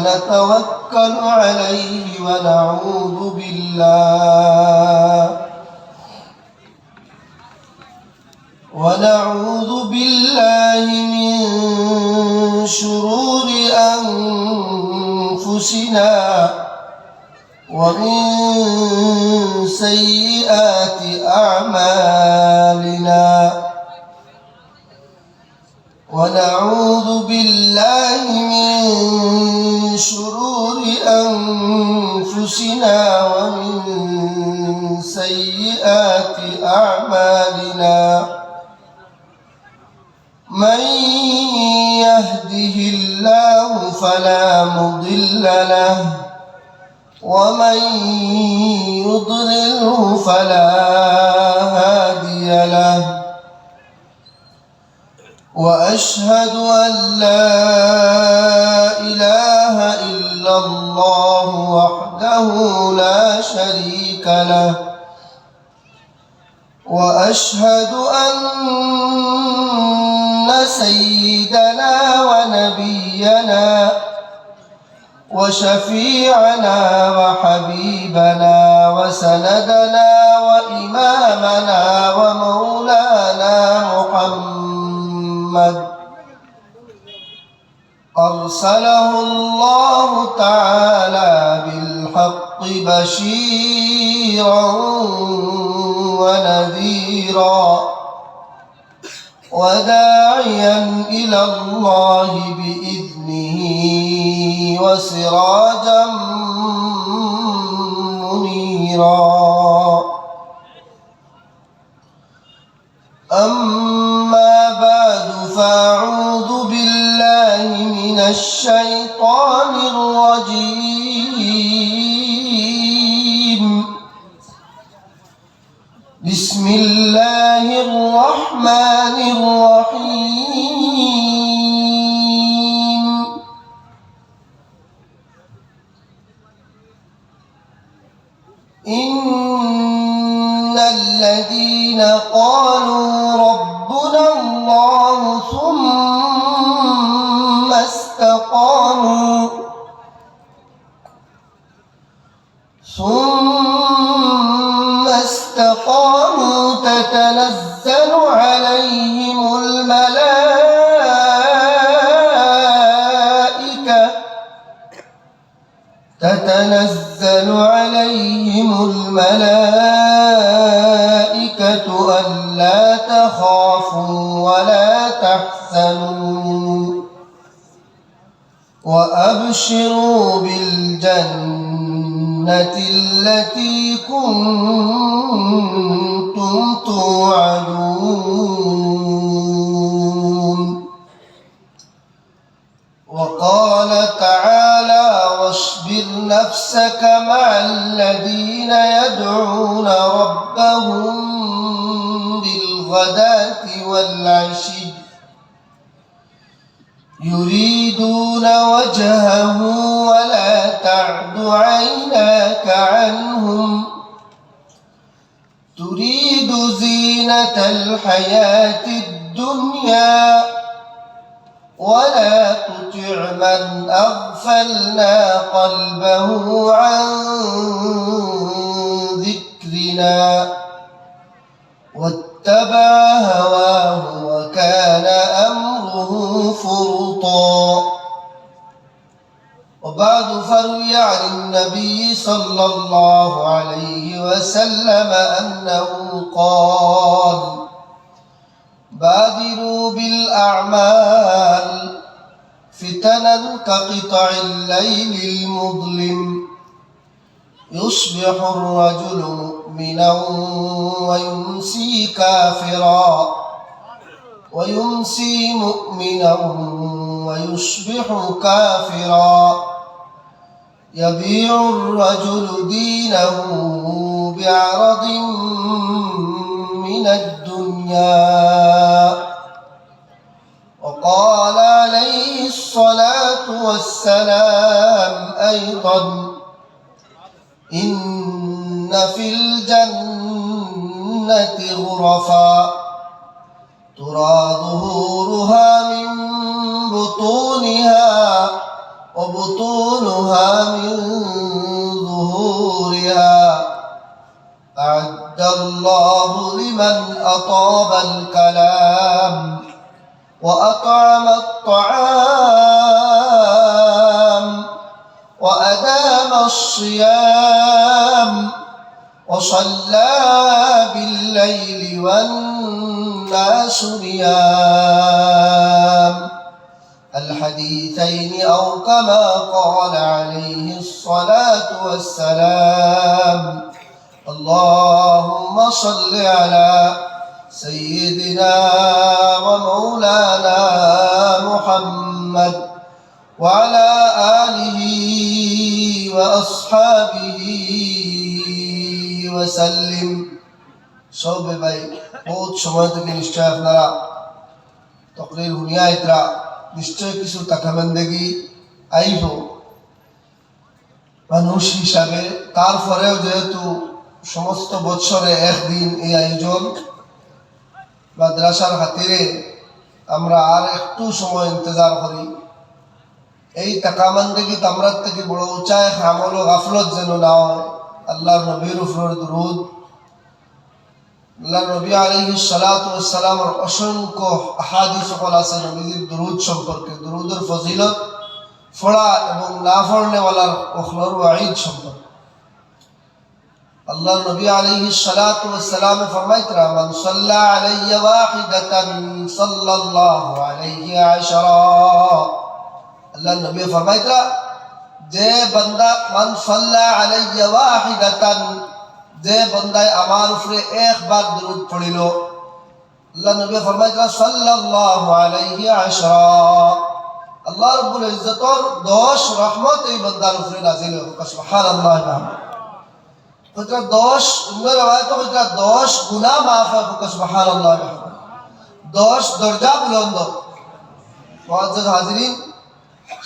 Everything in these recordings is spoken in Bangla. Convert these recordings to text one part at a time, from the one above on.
ونتوكل عليه ونعوذ بالله من شرور أنفسنا ومن سيئات أعمالنا ونعوذ بالله من شرور أنفسنا ومن سيئات أعمالنا من يهده الله فلا مضل له ومن يضلله فلا هادي له وأشهد أن لا إله إلا الله وحده لا شريك له وأشهد أن سيدنا ونبينا وشفيعنا وحبيبنا وسندنا وإمامنا ومولانا محمد أرسله الله تعالى بالحق بشيرا ونذيرا وداعيا إلى الله بإذنه وسراجا منيرا أما بعد فأعوذ بالله من الشيطان الرجيم بسم الله الرحمن الرحيم إن الذين قالوا ربنا الله ثم استقاموا تتنزل عليهم الملائكة ألا تخافوا ولا تحزنوا وأبشروا بالجنة التي كنتم توعدون وقال تعالى واصبر نفسك مع الذين يدعون ربهم بالغداة والعشي يريدون وجهه ولا تعد عيناك عنهم تريد زينة الحياة الدنيا ولا تطع من أغفلنا قلبه عن ذكرنا واتبع هواه وكان أمره فرطا وبعد فروي عن النبي صلى الله عليه وسلم أنه قال بادروا بالأعمال فتنا كقطع الليل المظلم يصبح الرجل مؤمنا ويمسي كافرا ويمسي مؤمنا ويصبح كافرا يبيع الرجل دينه بعرض من الدنيا وقال عليه الصلاة والسلام أيضا إن في الجنة غرفا ترى ظهورها من بطونها وبطون وأطعم الطعام وأدام الصيام وصلى بالليل والناس نيام الحديثين أو كما قال عليه الصلاة والسلام اللهم صل على سيدنا ومولانا محمد وعلى آله وأصحابه وسلم সবে ভাই বহুত সময় থেকে নিশ্চয় আপনারা তকরির হুনিয়া ইতরা নিশ্চয় কিছু তাকামেন্দেগি আইব মানুষ হিসাবে। তারপরেও যেহেতু সমস্ত বৎসরে একদিন এই আয়োজন মাদ্রাসার খাতিরে আমরা আর একটু সময় ইন্তজার করি। এই তাকামান্দেগি তামরার থেকে বড় উঁচায় আমল ও গাফলত যেন না হয়। আল্লাহর নবীর উপর দুরূদ, আল্লাহর নবী আলাইহিস সালাতু ওয়াস সালামের অসংখ্য আহাদিস সকল আছে নবীজির দুরূদ সম্পর্কে, দুরূদের ফজিলত পড়া এবং না পড়নেওয়ালার ওখলর ওয়াঈদ সম্পর্কে। আল্লাহর নবী আলাইহিস সালাতু ওয়াস সালাম ফরমাইতরা মান সাল্লা আলাইয়া ওয়াহিদাতান সাল্লাল্লাহু আলাইহি আশরা। আল্লাহর নবী ফরমাইতরা যে বান্দা মান সাল্লা আলাইয়া ওয়াহিদাতান, যে বান্দায় আমার উপরে একবার দুরূদ পড়িল, আল্লাহ নবী ফরমাইতরা সাল্লাল্লাহু আলাইহি আশরা, আল্লাহ রাব্বুল ইজ্জতর 10 রহমত এই বান্দার উপরে নাযিল হোক। সুবহানাল্লাহ। কতটা 10 উম্মর রওয়ায়াত কতটা 10 গুনাহ মাফ হোক। সুবহানাল্লাহ। 10 দরজা বুলন্দ। মুআজ্জাজ হাজিরিন,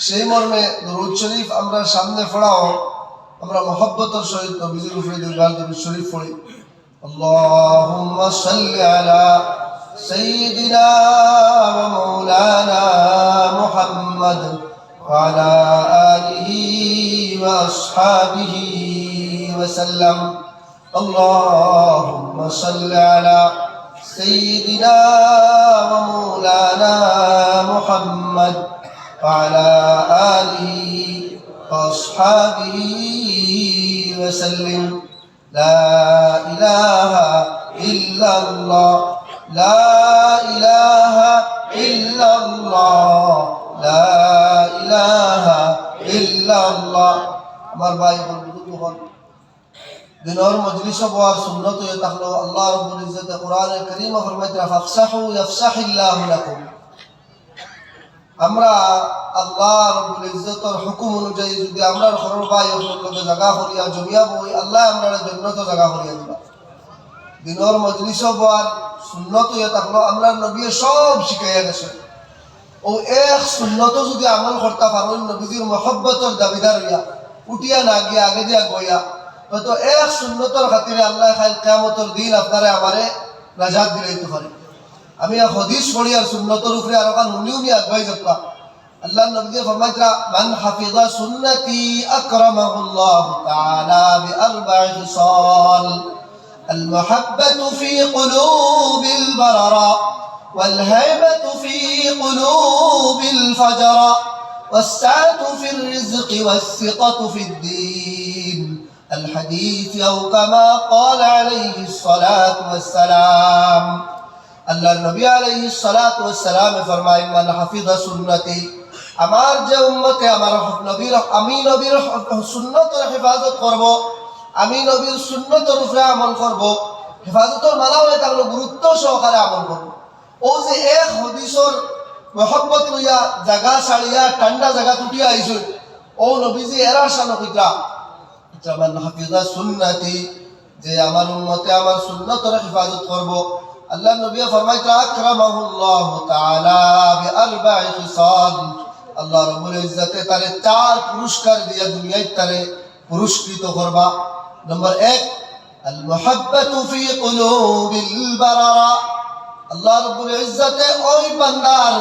সেই মর্মে দরুদ শরীফ আমরা সামনে পড়াও, আমরা মহব্বতের সহিত নবীজির উপরে দুইবার দরুদ শরীফ পড়ি। আল্লাহুম্মা সাল্লি আলা সাইয়্যিদিনা ওয়া মাওলানা মুহাম্মদ ওয়া আলা আলিহি ওয়া আসহাবিহি ওয়া সাল্লাম। আল্লাহুম্মা সাল্লি আলা সাইয়্যিদিনা ওয়া মাওলানা মুহাম্মদ وعلى آله وأصحابه وسلم. لا إله إلا الله، لا إله إلا الله، لا إله إلا الله. আমার ভাই বন্ধুগণ, দিনের মজলিসে বসার সুন্নত হয়ে থাকলো আল্লাহ রাব্বুল ইজ্জত কোরআনে কারীমে ফরমাইতে ফাফসাহু ইয়াফসাহিল্লাহু লাকুম। আমরা আল্লাহ রাব্বুল ইজ্জতের হুকুম অনুযায়ী যদি আমরা ঘরের ভাই লগে জায়গা করিয়া জমিয়া বই, আল্লাহ আমরা জান্নাতে জায়গা করিয়া দিবা। দিনের মজলিসে বসার সুন্নত হয়ে থাকলো আমরা নবী সব শিখাইয়া গেছে। ও এক সুন্নত যদি আমল করতে পারো, নবীজির মহব্বতের দাবিদার হইয়া উঠিয়া না গিয়া আগে দিয়া গইয়া, হয়তো এক সুন্নতের খাতিরে আল্লাহ খাইল কিয়ামতের দিন আপনারে আমারে নাজাত দিলাইতে পারে। আমি হাদিস পড়ি আর সুন্নতের উপরে আর কান উনি আগাই যাবা। আল্লাহ নবী ফরমাইতরা মান হাফিজা সুন্নতি আকরামাহুল্লাহু তাআলা বিআরবা'i খিসাল আল মুহাব্বাতু ফি কুলুবিল বারারা ওয়াল হাইবাতু ফি কুলুবিল ফাজরা والسعة في الرزق والثقة في الدين الحديث أو كما قال عليه الصلاة والسلام. আল্লাহর নবী আলাইহিস সালাতু ওয়াস সালাম ফরমায় মান হাফিজা সুন্নতি, আমার যে উম্মতে আমার নবীর আমি নবীর সুন্নতের হেফাজত করব, আমি নবীর সুন্নতের উপরে আমল করব, হেফাজতের মানা হয়ে থাকলে গুরুত্ব সহকারে আমল করব। ও যে এক হাদিসের মহব্বত লইয়া জায়গা ছাড়িয়া ঠান্ডা জায়গা তুটিয়া আইছো, ও নবীজি এরা শান কইতা মান হাফিজা সুন্নতি, যে আমার উম্মতে আমার সুন্নতের হেফাজত করব। আল্লাহ নবী ফরমাইতা আকরামাহুল্লাহু তাআলা বিআরবা'i খিসাল, আল্লাহ রাব্বুল ইজ্জতে তারে 4 পুরস্কার দিয়া দুনিয়ায় তারে পুরস্কৃত করবা। নম্বর 1 আল মুহাব্বাতু ফি কুলুবিল বারারা, আল্লাহ রাব্বুল ইজ্জতে ওই বান্দার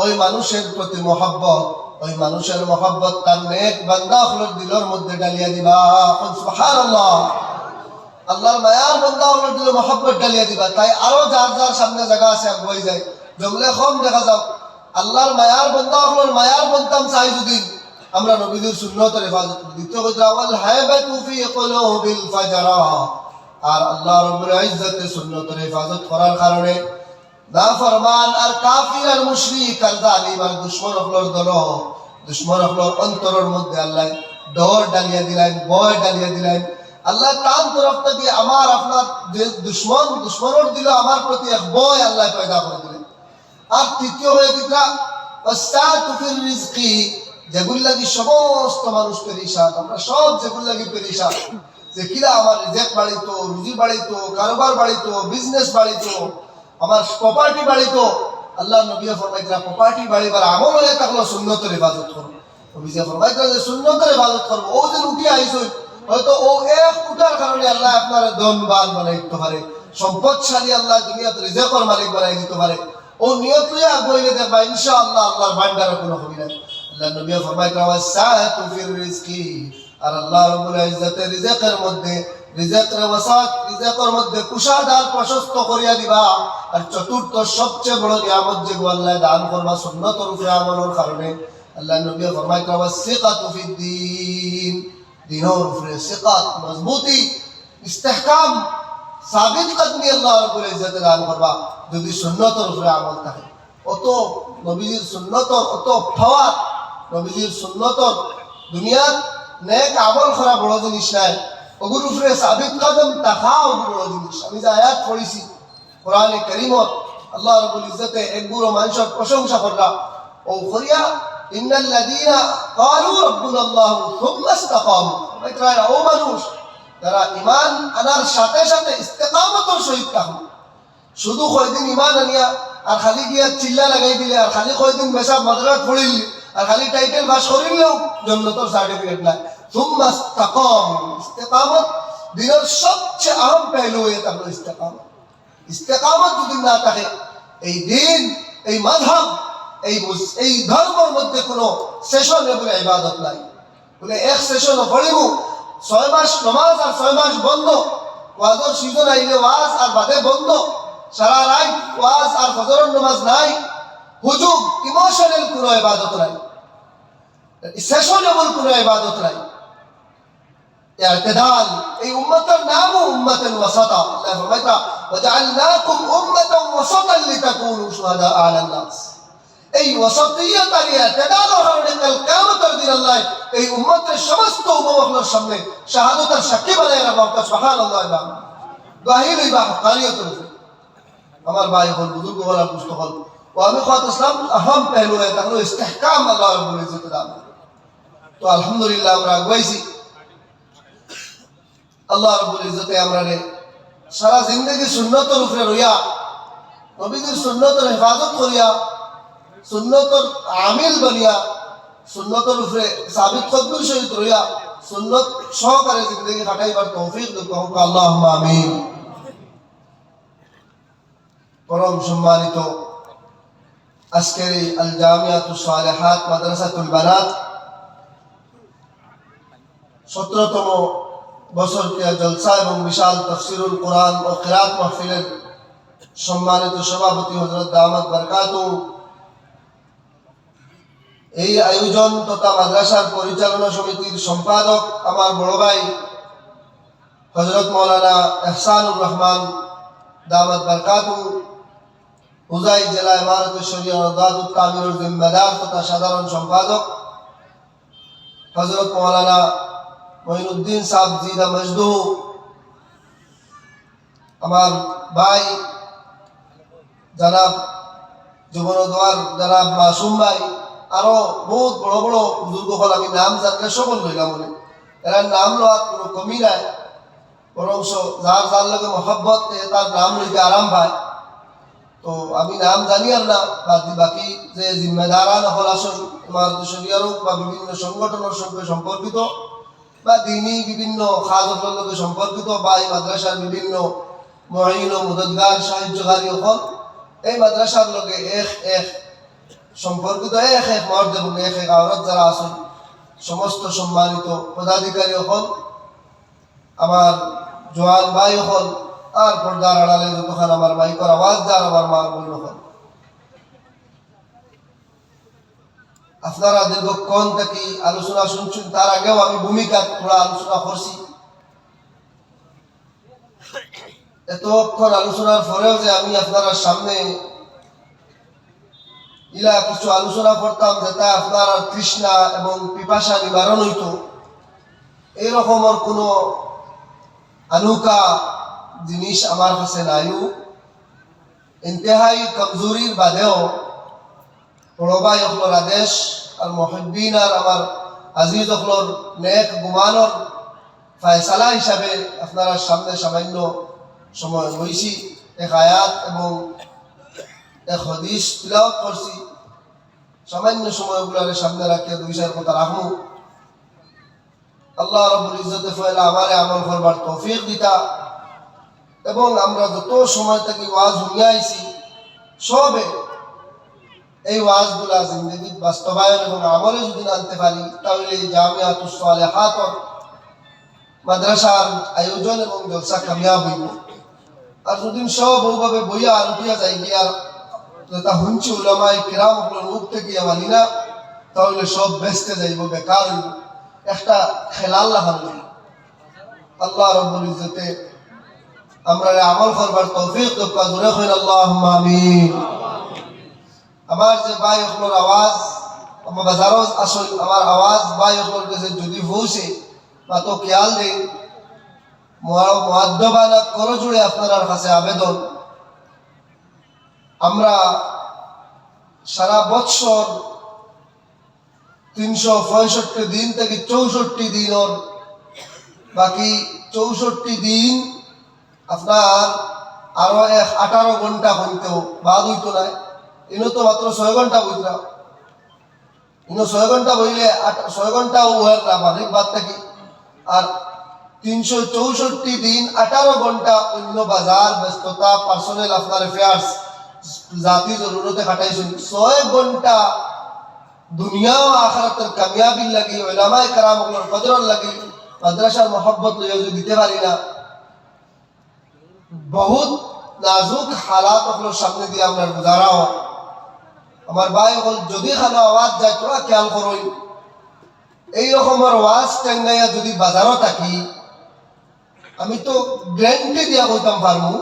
ওই মানুষের প্রতি মহব্বত, ওই মানুষের মহব্বত তার নেক বান্দা হলোর দিলের মধ্যে ডালিয়া দিবা। সুবহানাল্লাহ। আল্লাহর মায়ার বান্দা হলোর দিলে মহব্বত ডালিয়া দিবা। তাই আরো যার যার সামনে জায়গা আছে আগুয়াই যায়, জমলে কম দেখা যাও আল্লাহর মায়ার বন্ধা হল মায়ার বন্ধতাম চাই যদি আমরা নবীদের সুন্নতের হেফাজত করি। দ্বিতীয় কথা ওয়াল হায়বাতু ফি কুলুবিল ফাজরা, আর আল্লাহ রাব্বুল ইজ্জতের সুন্নতের হেফাজত করার কারণে নাফরমান আর কাফির আর মুশরিক আর জালিম আর দুশমন হলর দল দুশমন হলর অন্তরের মধ্যে আল্লাহ ডর ডালিয়া দিলেন, ভয় ডালিয়া দিলেন। আল্লাহ তার তরফ থেকে আমার আপনার যে দুশমনের দিল আমার প্রতি এক ভয় আল্লাহ পয়দা করে দিলেন। আর তৃতীয় হয়ে দিকরা ওয়াসাতুফির রিজকি, যেগুলো লাগি সমস্ত মানুষ পেরেশান, আমরা সব যেগুলো লাগি পেরেশান, যে কিরা আমার রিজেক বাড়িতো, রুজি বাড়িতো, কারোবার বাড়িতো, বিজনেস বাড়িতো, আমার প্রপার্টি বাড়িতো। আল্লাহ নবী ফরমাইতরা প্রপার্টি বাড়িবার আমল হয়ে থাকলো সুন্নতের হেফাজত করবো। নবী ফরমাইতরা যে সুন্নতের হেফাজত করবো, ও যে উঠে আইসো হয়তো ও এক উঠার কারণে আল্লাহ আপনার ধনবান বানাই দিতে পারে, সম্পদশালী আল্লাহ দুনিয়াতে রিজেকর মালিক বানাই দিতে পারে। ও নিয়ত লইয়া আগুইলে দেখবা ইনশাআল্লাহ আল্লাহর ভান্ডারে কোনো হবে না। আল্লাহ নবী ফরমাইতরা ওয়াসাতু ফির রিজকি, আর আল্লাহ রাব্বুল ইজ্জতের রিজেকের মধ্যে রিজেকের ওয়াসাত, রিজেকের মধ্যে কুশাদার প্রশস্ত করিয়া দিবা। আর চতুর্থ সবচেয়ে বড় নিয়ামত যে আল্লাহ দান করবা সুন্নতের উপরে আমলের কারণে, আল্লাহ নবী ফরমাইতরা ওয়াসিকাতু ফিদ্দিন, দিনের উপরে সিকাত মজবুতি ইস্তেহকাম সাবিত কদমি আল্লাহ রাব্বুল ইজ্জত দান করবা যদি সুন্নতের উপরে আমল থাকে। অত নবীজির সুন্নতর অত ফাওয়াত, নবীজির সুন্নতর দুনিয়ার নেক আমল করা বড় জিনিস নাই, ওগুর উপরে সাবিত কদম থাকা ওগুর বড় জিনিস। আমি যে আয়াত পড়েছি কোরআনে কারীমত, আল্লাহ রাব্বুল ইজ্জতে এক বুড়ো মানুষের প্রশংসা করলা ও করিয়া ইন্নাল্লাযীনা ক্বালু রাব্বুনাল্লাহু সুম্মা ইসতাকামু, ও মানুষ যারা ঈমান আনার সাথে সাথে ইস্তেকামতের সহিত থাকলো। শুধু কয়দিন ঈমান আনিয়া আর খালি গিয়া চিল্লা লাগাই দিলে আর খালি কয়দিন মেসাব মাদ্রাসাত পড়িল আর খালি টাইটেল পাস করিলেও জান্নাতের সার্টিফিকেট নাই। সুম্মা ইসতাকামু, ইস্তেকামত দিনের সবচেয়ে আহম পেহলু হয়ে থাকলো ইস্তেকামত। ইস্তেকামত যদি না থাকে এই দিন, এই মাযহাব, এই ধর্মের মধ্যে কোনো সেশন বলে ইবাদত নাই। বলে এক সেশন পড়িব 6 মাস নামাজ আর 6 মাস বন্ধ, ওয়াজের সিজন আইলে ওয়াজ আর বাদে বন্ধ, সারা রাত ওয়াজ আর ফজরের নামাজ নাই, হুজুব ইমোশনাল কোনো ইবাদত নাই, সেশনেবল কোনো ইবাদত নাই। ইতিদাল, এই উম্মতের নামও উম্মাতুন ওয়াসাতা। আল্লাহ ফরমাইতা ওয়াজআলনাকুম উম্মাতান ওয়াসাতান লিতাকুনু শুহাদা আলান নাস। এই ওয়াসাতিয়ত আর ইতিদালের কারণে কাল কিয়ামতের দিন আল্লাহ এই উম্মতের সমস্ত উম্মতের সামনে শাহাদাতের সাক্ষী বানায় রাখবা। সুবহানাল্লাহ, গাহির ইবা হকানিয়তের উপরে। আমার ভাই হল, বুজুর্গ হল, পুস্তক হল, ও আমি খাত ইসলাম আহম পেহলু হয়ে থাকলো ইস্তেহকাম আল্লাহ রাব্বুল ইজ্জত দান। তো আলহামদুলিল্লাহ আমরা আগাইছি। আল্লাহ রাব্বুল ইজ্জতে আমরা সারা জিন্দগি সুন্নতের উপরে রইয়া, নবীজির সুন্নতের হেফাজত করিয়া, সুন্নতের আমিল বনিয়া, সুন্নতের উপরে সাবিত কদমের সহিত রইয়া সুন্নত সহকারে জিন্দগি কাটাইবার তৌফিক দাও আল্লাহুম্মা আমিন। পরম সম্মানিত আজকের এই আল জামিয়াতুস সালিহাত মাদ্রাসাতুল বানাত 17তম বছর ক্রিয়া জলসা এবং বিশাল তাফসিরুল কোরআন ও কিরাত মাহফিলের সম্মানিত সভাপতি হযরত দামাত বরকাতুহু, এই আয়োজন তথা মাদ্রাসার পরিচালনা সমিতির সম্পাদক আমার বড় ভাই হযরত মাওলানা ইহসানুর রহমান দামাত বরকাতুহু, হুজাই জেলা ইমারত শরিয়া ও দাদুত তামিরের জিম্মেদার তথা সাধারণ সম্পাদক হযরত মাওলানা মঈনুদ্দিন সাহেব জিদা মজদু, আমার ভাই জনাব যুবনদোয়ার জনাব মাসুম ভাই, আরো বহুত বড় বড় বুজুর্গ হল, আমি নাম জানলে সকল লইলাম বলে এরা নাম লওয়ার কোনো কমি নাই, বরং যার যার লগে মহব্বত তার নাম লইতে আরাম পায়। তো আমি নাম জানি আর না, বাকি যে জিম্মেদারান হল আসল ইমারত শরিয়ার হোক বা বিভিন্ন সংগঠনের সঙ্গে সম্পর্কিত বা দিনী বিভিন্ন খাজতের লগে সম্পর্কিত বা এই মাদ্রাসার বিভিন্ন মুঈন ও মুদদগার সাহায্যকারী হল, এই মাদ্রাসার লগে এক সম্পর্কিত এক মর্দ এবং এক আওরাত যারা আছেন, সমস্ত সম্মানিত পদাধিকারী হল, আমার জওয়ান ভাই হল, আর পর্দার আড়ালে যতক্ষণ আমার মাইকের আওয়াজ যার আমার মা বোন হল, আপনারা দীর্ঘক্ষণ থেকে আলোচনা শুনছেন, তার আগেও আমি ভূমিকা থোড়া আলোচনা করছি। এতক্ষণ আলোচনার পরেও যে আমি আপনারা সামনে ইলা কিছু আলোচনা করতাম যেটা আপনার তৃষ্ণা এবং পিপাসা নিবারণ হইত, এইরকমের কোনো আনুকা জিনিস আমার কাছে নাইও। ইন্তেহাই কমজোরির বাদেও বড়বাই অকলর আদেশ আর মহিবিন আর আমার আজিজ অকলর নেক গুমানর ফায়সালা হিসাবে আপনারা সামনে সামান্য সময় হয়েছি। এক আয়াত এবং এক হদিস তিলাওয়াত করছি। সামান্য সময়গুলোর সামনে রাখিয়া দুই চার কথা রাখবো। আল্লাহ রাব্বুল ইজ্জতে ফয়লা আমারে আমল করবার তৌফিক দিতা এবং আমরা যত সময় থেকে ওয়াজ শুনিয়া আইছি সবে এই ওয়াজগুলা জিন্দগির বাস্তবায়ন এবং আমলে যদি আনতে পারি তাহলে জামিয়াতুস সালেহাত মাদ্রাসার আয়োজন এবং জলসা কামিয়াব হইব। আর যদি সব ওইভাবে বইয়া আলুটিয়া যাই গিয়া যেটা হুঞ্চি উলামায়ে কিরাম মুখ থেকে মানি না, তাহলে সব বেসতে যাইব, বেকার হইব, একটা খেলাল লাগানো। আল্লাহ রাব্বুল ইজ্জতে আমরা আমল করবার তৌফিক দাও, জোরে কইন আল্লাহুম্মা আমিন। আমার যে ভাই ওগুলোর আওয়াজ আমার বাজারও আসল, আমার আওয়াজ ভাই ওগুলোর কাছে যদি পৌঁছে বা তো খেয়াল দেন, মুআদ্দাবানা করো জুড়ে আপনার কাছে আবেদন। আমরা সারা বৎসর 365 দিন থেকে 64 দিনের বাকি 64 দিন আপনার আরো 18 ঘন্টা হইতেও বাদ হইতো না। ইনো তো মাত্র 6 ঘন্টা বইতরা, ইনো 6 ঘন্টা বইলে 6 ঘন্টা ওয়ার না মালিক বাদ থাকি। আর 364 দিন 18 ঘন্টা অন্য বাজার ব্যস্ততা পার্সোনাল আপনার অ্যাফেয়ার্স জাতি জরুরতে কাটাইছেন। 6 ঘন্টা দুনিয়া ও আখিরাতের কামিয়াবির লাগি, উলামায়ে কেরামগুলোর কদরের লাগি, মাদ্রাসার মহব্বত লইয়া যদি দিতে পারি না, বহুত নাজুক হালাত আপনার সামনে দিয়ে আমরা গুজারা হয়। আমার ভাই হল যদি খানো আওয়াজ যায় তোরা খেয়াল করই, এই রকমের ওয়াজ টাঙ্গাইয়া যদি বাজারও থাকি, আমি তো গ্যারান্টি দিয়া কইতাম পারমু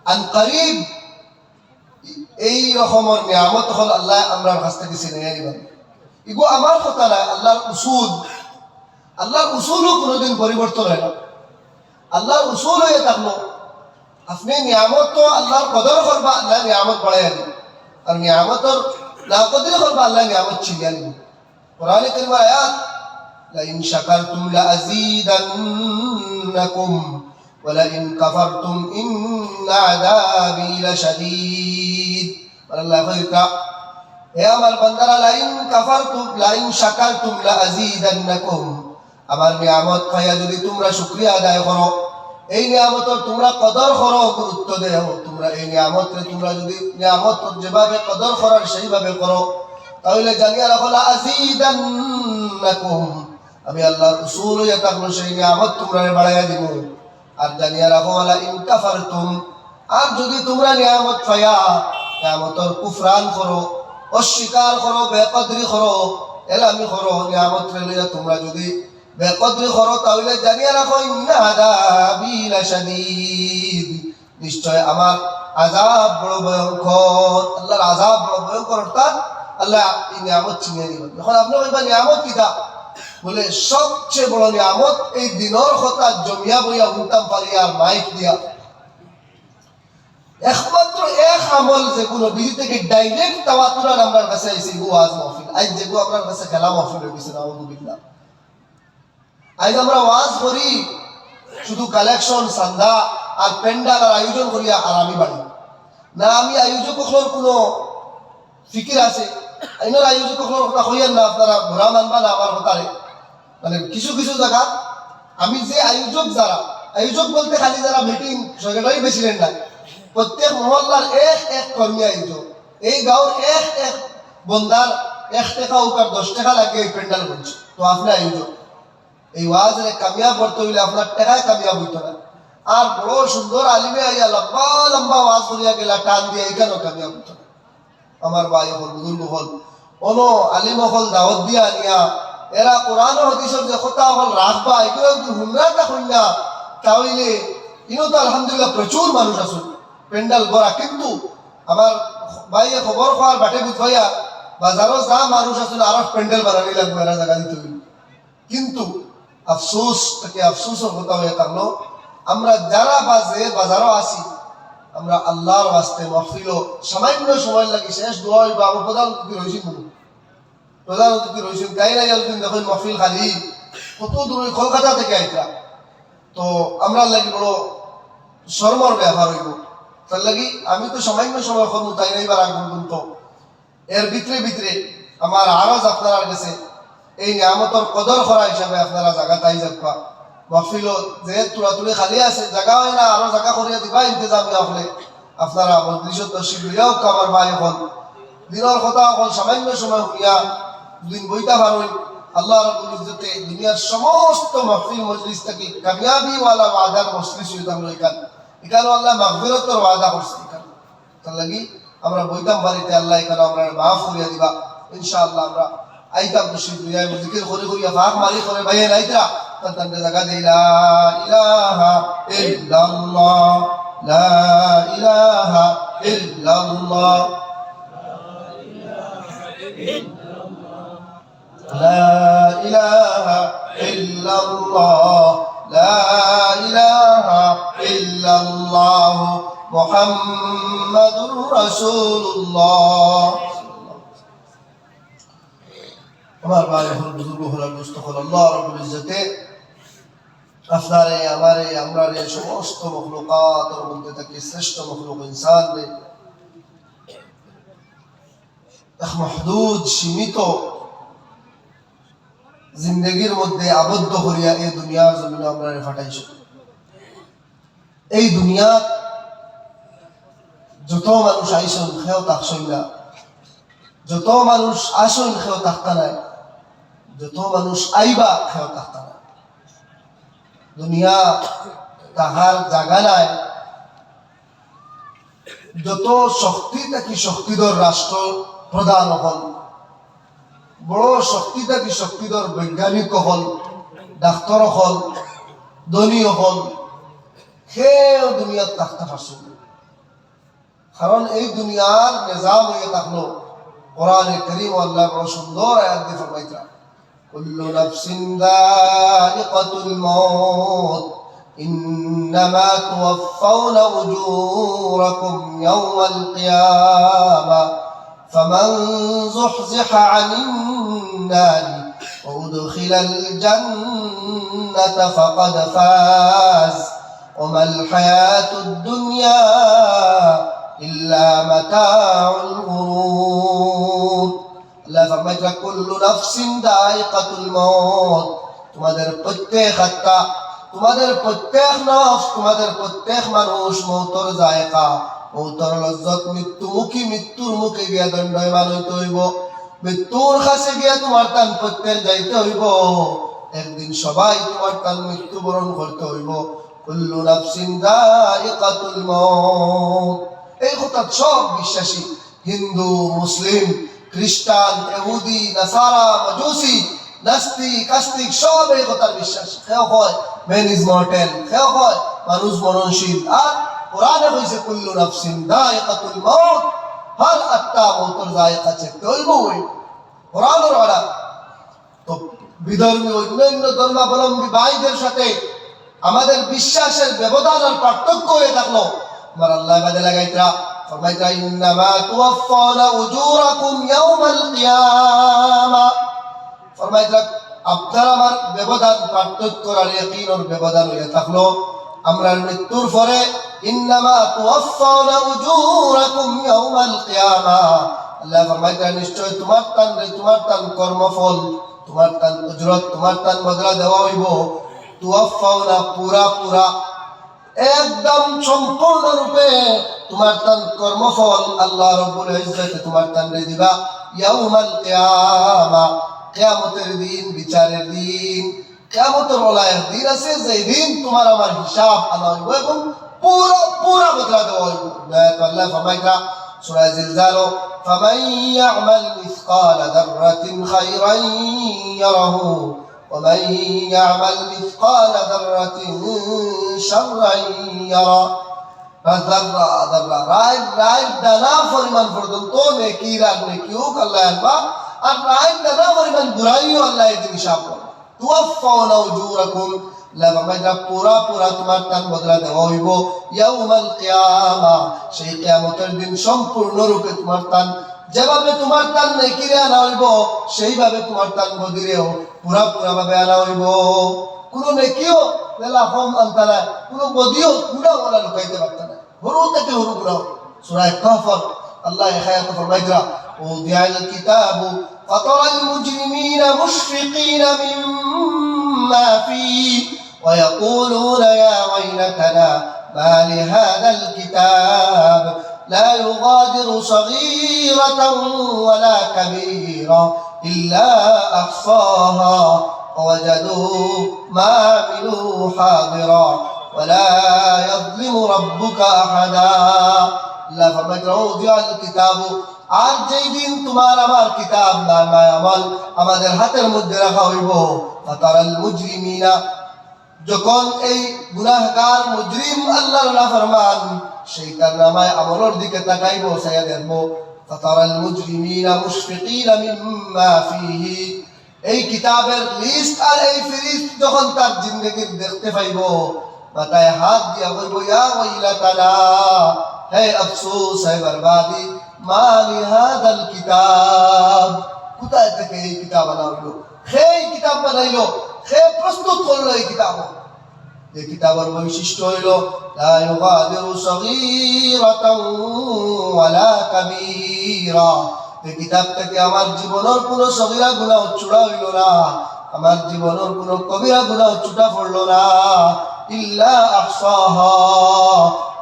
আন করিব এই রকমের নিয়ামত হল আল্লাহ আমরার কাছ থেকে ছিনিয়ে নিবেন। ইগো আমার কথা নাই, আল্লাহর উসুল। আল্লাহর উসুলও কোনোদিন পরিবর্তন হয় না। আল্লাহর উসুল হয়ে থাকলো আপনি নিয়ামত তো আল্লাহর কদর করবা, আল্লাহ নিয়ামত বাড়াইয়া দিবে, আর নিয়ামতর না কদর করবা আল্লাহ নিয়ামত ছিনিয়ে নিবে। কোরআনে কারীমের আয়াত লাইন শাকারতুম লাযীদান্নাকুম ওয়া লাইন কাফারতুম ইন্না আযাবী লাশাদীদ। আল্লাহ কইতা হে আমার বান্দারা, লাইন কাফারতুম লাইন শাকারতুম লাযীদান্নাকুম, আমার নিয়ামত পাইয়া যদি তোমরা শুকরিয়া আদায় করো, এই নিয়ামতের তোমরা কদর করো, গুরুত্ব দেও, তোমরা এই নিয়ামতরে তোমরা যদি নিয়ামত যেভাবে কদর করার সেইভাবে করো, তাহলে জানিয়া রাখো লাযীদান্নাকুম, আমি আল্লাহর উসুল হইয়া থাকলো সেই নিয়ামত তোমরা বাড়াইয়া দিব। আর জানিয়া রাখো ওয়ালা ইন কাফারতুম, আর যদি তোমরা নিয়ামত পাইয়া নিয়ামতের কুফরান করো, অস্বীকার করো, বেকদরি করো, এলামি করো, নিয়ামতরে লইয়া তোমরা যদি বেকদরি করো, তাহলে জানিয়া রাখো ইন্না আযাবী লাশাদীদ, নিশ্চয় আমার আযাব বড় ভয়ঙ্কর। আল্লাহর আযাব বড় ভয়ঙ্কর, অর্থাৎ আল্লাহ এই নিয়ামত ছিনিয়ে নিবেন। এখন আপনি কইবা নিয়ামত কিতা, বলে সবচেয়ে বড় নিয়ামত এই দিনের কথা জমিয়া বইয়া উঠতাম পারি আর মাইক দিয়া। একমাত্র এক আমল যেগুলো বিধি থেকে ডাইরেক্ট তাওয়াতুরান আমার কাছে আইছে, ওয়াজ মাহফিল। আজ যেগুলো আপনার কাছে খেলা মাহফিল হয়ে গেছে, নাউযুবিল্লাহ। আজ আমরা ওয়াজ করি শুধু কালেকশন চান্দা আর পেন্ডাল আর আয়োজন করিয়া আরামি বাড়ি না। আমি আয়োজক কোনো ফিকির আছে, আইনের আয়োজক কথা কইয়ান না, আপনারা ঘোরা মানবা না আমার কথারে। মানে কিছু কিছু জায়গা আমি যে আয়োজক, যারা আয়োজক বলতে খালি যারা মিটিং সেক্রেটারি প্রেসিডেন্ট নাই, প্রত্যেক মহল্লার এক এক কর্মী আয়োজক, এই গাঁওর এক এক বন্দার 1 টাকা উপার 10 টাকা লাগে এই পেন্ডাল বলছে, তো আপনি আয়োজক। এই ওয়াজরে কামিয়াব করতে হইলে আপনার টাকায় কামিয়াব হইতো না। আর বড় সুন্দর আলিমে আইয়া লম্বা লম্বা ওয়াজ করিয়া গেলা টান দিয়ে এখানেও কামিয়াব হইতো না। আমার ভাই হল বুজুর্গ হল অন আলিম হল দাওয়াত দিয়া আনিয়া এরা কোরআন ও হাদিসের যে কথা হল রাখবা এগুলো যদি হুমরাটা হই না তাহলে ইনো তো আলহামদুলিল্লাহ প্রচুর মানুষ আসুন পেন্ডাল ভরা, কিন্তু আমার ভাইয়া খবর পাওয়ার বাটে বুঝাইয়া বাজারও যা মানুষ আসলে আরো প্যান্ডেল বানানি লাগবে এরা জায়গা দিতে হইল। কিন্তু আফসোস থেকে আফসোসের কথা হয়ে থাকলো আমরা যারা বাজারও আসি আমরা আল্লাহর ওয়াস্তে মাহফিল সামান্য সময় লাগি শেষ দোয়া হইব আমার প্রধান অতিথি রয়েছি প্রধান অতিথি রয়েছেন তাই নাই একদিন দেখুন মাহফিল খালি কত দূর কলকাতা থেকে আইতা, তো আমরা লাগি বড় শর্মর ব্যাপার হইব। তার লাগি আমি তো সামান্য সময় করবো তাই নাই বার আগুন তো এর ভিতরে ভিতরে আমার আরজ আপনার কাছে এই নিয়ামতর কদর করা হিসাবে আপনারা জায়গা তাই যাবা মাহফিল যে তুলাতুলি খালি আছে জায়গা হয় না আরো জায়গা করিয়া দিবা ইন্তজামি হলে আপনারা মজলিসত তশরিফ লইয়াও আমার ভাই হল দিনের কথা হল সামান্য সময় হইয়া দুদিন বইতা পারেন আল্লাহ রাব্বুল ইজ্জতে দুনিয়ার সমস্ত মাহফিল মজলিস থেকে কামিয়াবি ওয়ালা ওয়াদার মজলিস হইতাম এখানে আল্লাহ মাগফিরাতের ওয়াদা করছে এখানে। তার লাগি আমরা বইতাম বাড়িতে আল্লাহ এখানে আমরা মাফ করিয়া দিবা ইনশাআল্লাহ। আমরা আইতাম তশরিফ লইয়া জিকির করে করিয়া ফাঁক মারি করে বাইরে আইতরা তার জায়গা দেই লা ইলাহা ইল্লাল্লাহ লা ইলাহা ইল্লাল্লাহ লা ইলাহা ইল্লাল্লাহ লা ইলাহা ইল্লাল্লাহ মুহাম্মাদুর রাসূলুল্লাহ। আমার ভাই হল বুজুর্গ হল দুস্থ হল আল্লাহ রাব্বুল ইজ্জতে আপনারে আমারে আমরারে সমস্ত মখলুকাতের মধ্যে থেকে শ্রেষ্ঠ মখলুক ইনসান রে এক মাহদুদ সীমিত জিন্দগির মধ্যে আবদ্ধ করিয়া এই দুনিয়ার জমিনে আমরা ফাটাইছি। এই দুনিয়া যত মানুষ আইসন খেয়েও থাকছই না, যত মানুষ আসন খেয়েও থাকতা নাই, যত মানুষ আইবা খেয়েও থাকতা নাই। দুনিয়া তাহার জায়গা নাই। যত শক্তি থাকি শক্তিধর রাষ্ট্র প্রধান হল, বড় শক্তি থাকি শক্তিধর বৈজ্ঞানিক হল, ডাক্তার হল, ধনী হল, সেও দুনিয়াত থাকতে পারছেন। কারণ এই দুনিয়ার নিজাম হয়ে থাকলো কোরআনে কারীম আল্লাহ বড় সুন্দর আয়াত দিয়ে ফরমাইতা কুল্লু নাফসিন যায়িকাতুল মাউত ইন্নামা তুওয়াফাউনা উজুরাকুম ইয়াওমাল কিয়ামা ফামান যুহজিহা আনিন নারি ওয়া উদখিলাল জান্নাতা ফাকাদ ফাজ ওয়া মাল হায়াতুদ দুনিয়া ইল্লা মাতাউল গুরুর। আল্লাহ ফরমাইতা কুল্লু নাফসিন যায়িকাতুল মাউত, তোমাদের প্রত্যেক আত্মা, তোমাদের প্রত্যেক নফস, তোমাদের প্রত্যেক মানুষ মৌতর জায়গা, মৌতর লজ্জত মৃত্যুমুখী, মৃত্যুর মুখে গিয়া দণ্ডায়মান হইতে হইব। মৃত্যুর কাছে গিয়া তোমার তান প্রত্যেক যাইতে হইব। একদিন সবাই তোমার তান মৃত্যুবরণ করতে হইব। কুল্লু নাফসিন যায়িকাতুল মাউত, এই কথা সব বিশ্বাসী হিন্দু, মুসলিম, খ্রিস্টান, ইহুদি, নাসারা, মাজুসি, নাস্তিক, আস্তিক সব এই কথার বিশ্বাস। কেউ হয় ম্যান ইজ মর্টেল, কেউ হয় মানুষ মরণশীল। আর কোরআনে কইছে কুল্লু নাফসিন যায়িকাতুল মাউত, হর আত্মা মৌতের যায়িকা চেখতে হইব। কোরআনের ওয়াদা। তো বিধর্মী অন্যান্য ধর্মাবলম্বী ভাইদের সাথে আমাদের বিশ্বাসের ব্যবধান আর পার্থক্য হয়ে থাকলো। আমার আল্লাহ বাদে লাগাইতা ফরমাইতা ইন্নামা তুওয়াফাউনা উজুরাকুম ইয়াওমাল কিয়ামা, ফরমাইতা আপনার আমার ব্যবধান পার্থক্য আর ইয়াকিনের ব্যবধান হয়ে থাকলো আমরা মৃত্যুর পরে। ইন্নামা তুওয়াফাউনা উজুরাকুম ইয়াওমাল কিয়ামা, আল্লাহ ফরমাইতা নিশ্চয় তোমার তান কর্মফল, তোমার তান উজরত, তোমার তান বদলা দেওয়া হইব। তুওয়াফাউনা পুরা পুরা একদম সম্পূর্ণ রূপে তোমার তান কর্মফল আল্লাহ রাব্বুল ইজ্জত তোমার তান দিবা ইয়াউমাল কিয়ামা, কিয়ামতের দিন, বিচারের দিন। কিয়ামতের ওলায়ের দিন আছে, যেই দিন তোমার আমার হিসাব আনা হইব এবং পুরো পুরা বদলা দেওয়া হইব। আল্লাহ ফরমাইতা সূরা জিলজাল ফামান ইয়ামাল مثقال ذرة خيرا يره ومن يعمل مثقال ذرة شرا يره রায় দানা পরিমাণ পর্যন্ত নেকির আর নেকিও আল্লাহ আনবা আর রায় দানা পরিমাণ বুরাইও আল্লাহ এদিন হিসাব করবে তুওয়াফাউনা উজুরাকুম লাবামাইরা পুরা পুরা তোমার তান বদলা দেওয়া হইব ইয়াউমাল কিয়ামা সেই কিয়ামতের দিন সম্পূর্ণরূপে তোমার তান যেভাবে তোমার তান নেকিরে আনা হইব সেইভাবে তোমার তান বদিরেও পুরা পুরা ভাবে আনা হইব কোনো নেকিও লাহম আনতালা কোনো বদিও গুনাহ ওরা লুকাইতে পারত না হরু থেকে হরু গুনাহ সূরা কাহফর আল্লাহ এখানে ফরমাইরা উদিয়াল কিতাবু ফাতারাল মুজরিমিনা মুশফিকিনা মিম্মা ফীহি ويقولون يا ويلتنا ما لهذا الكتاب لا يغادر صغيرة ولا كبيرة إلا أحصاها ووجدوا ما عملوا حاضرا ولا يظلم ربك أحدا لا فمجروا جاء الكتاب আর যেই দিন তোমার আমার কিতাব নামায়ে আমল আমাদের হাতের মধ্যে রাখা হইব ফাতারাল মুজরিমিনা যখন এই গুনাহগার মুজরিম আল্লাহর নাফরমান শয়তান নামায়ে আমলের দিকে তাকাইব সায়া দেখব ফাতারাল মুজরিমিনা মুশফিকিনা মিম্মা ফীহি এই কিতাবের লিস্ট আর এই ফেরিস্ত যখন তার জিন্দেগির দেখতে পাইব মাথায় হাত দিয়া বলব ইয়া ওয়াইলাতানা হে আফসোস হে বরবাদি মা লিহাদাল কিতাব কোথায় থেকে এই কিতাব বানাইলো সেই কিতাব বানাইলো সে প্রস্তুত করলো এই কিতাব এই কিতাবের বৈশিষ্ট্য হইল লা ইউগাদিরু সগীরাতান ওয়ালা কাবীরা এই কিতাব থেকে আমার জীবনের কোনো সগীরা গুনাহ ছুড়া হইল না আমার জীবনের কোনো কবিরা গুনাহ ছুটা পড়লো না ইল্লা আহসাহা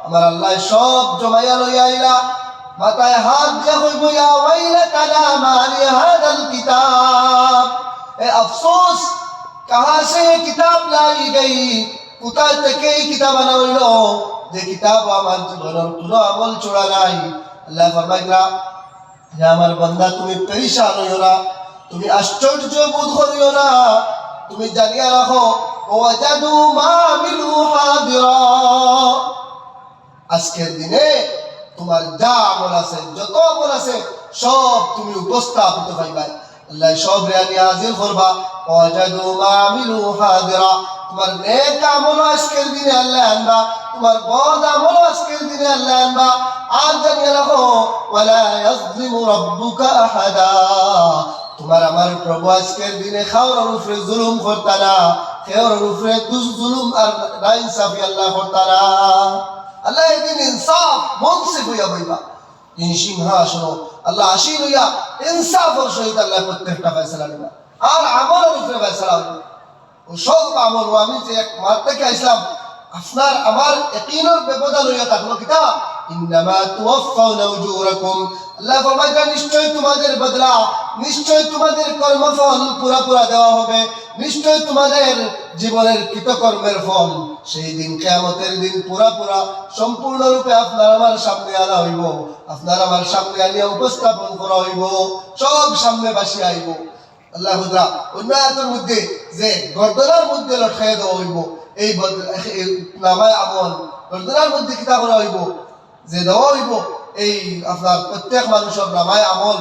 আমার আল্লাহ সব জমাইয়া লইয়া আইলা মাথায় হাত দিয়া হইব ইয়া ওয়াইলাতানা মা লিহাদাল কিতাব এ আফসোস कहां से ये किताब लाई गई কোথা থেকে এই কিতাব আনা হইলো যে কিতাব আমার জীবনের কোনো আমল ছোড়া নাই আল্লাহ ফরমাইলা হে আমার বান্দা তুমি পেরেশান হইও না তুমি আশ্চর্য বোধ করিও না তুমি জানিয়া রাখো ওয়াজাদু মা আমিলু হাদিরা আজকের দিনে তোমার যা আমল আছে যত আমল আছে সব তুমি উপস্থাপিত পাইবা আল্লাহ সব রেয়ানি হাজির করবা ওয়াজাদু মা আমিলু হাদিরা তোমার নেক আমল আজকের দিনে আল্লাহ আনবা তোমার বদ আমল আজকের দিনে আল্লাহ আনবা আর জানিয়ে রাখো ওয়ালা ইয়াজলিমু রাব্বুকা আহাদা তোমার আমার প্রভু আজকের দিনে খাওয়ার উপরে জুলুম করতা না খাওয়ার উপরে জুলুম আর নাইনসাফি আল্লাহ করতা না আল্লাহ এদিন ইনসাফ মুনসিফ হইয়া বইবা সিংহাসন আল্লাহ আসীন হইয়া ইনসাফের সহিত আল্লাহ প্রত্যেকটা ফয়সালা নিবা আর আমলের উপরে ফয়সালা হইবে ও সব আমল আমি যে এক মার থেকে আসলাম আপনার আমার ইয়াকিনের ব্যবধান হইয়া থাকলো কিতাব ইন্নামা তুওয়াফাউনা উজুরাকুম আল্লাহ ফরমাইলেন নিশ্চয় তোমাদের বদলা নিশ্চয় তোমাদের কর্মফল পুরা পুরা দেওয়া হবে নিশ্চয় তোমাদের জীবনের কৃতকর্মের ফল সেই দিন কিয়ামতের দিন পুরা পুরা সম্পূর্ণরূপে আপনার আমার সামনে আনা হইব আপনার আমার সামনে আনিয়া উপস্থাপন করা হইব সব সামনে বাসি আইব আল্লাহ হুদা উন্নয়নের মধ্যে যে গর্দনার মধ্যে লটকাই দেওয়া হইব এই নামায় আমল গর্দনার মধ্যে কিতাব করা হইব যে দেওয়া হইব এই আপনার প্রত্যেক মানুষের নামায় আমল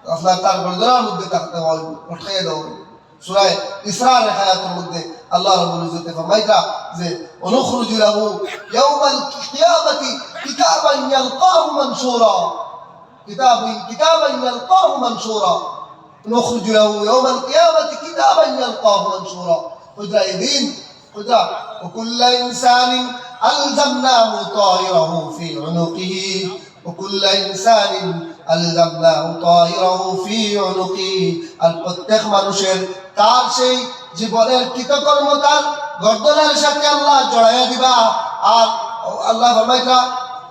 আপনার তার গর্দনার মধ্যে থাকতে হইব লটকাই দেওয়া হইব সূরা ইসরার আয়াতের মধ্যে আল্লাহ রাব্বুল ইজ্জত ফরমাইতা যে অনুখরুজু লাহু ইয়াউমাল কিয়ামাতি কিতাবান ইয়ালকাহু মানশুরা কিতাবান ইয়ালকাহু মানশুরা نخرج له يوم القيامة كتابا يلقاه منشورا قدر الدين قدر وكل إنسان ألزمناه طائره في عنقه وكل إنسان ألزمناه طائره في عنقه الপ্রত্যেক মানুষের তার সেই জীবনের কৃতকর্ম তার গর্দনের সাথে আল্লাহ জড়াইয়া দিবা আর আল্লাহ ফরমাইতা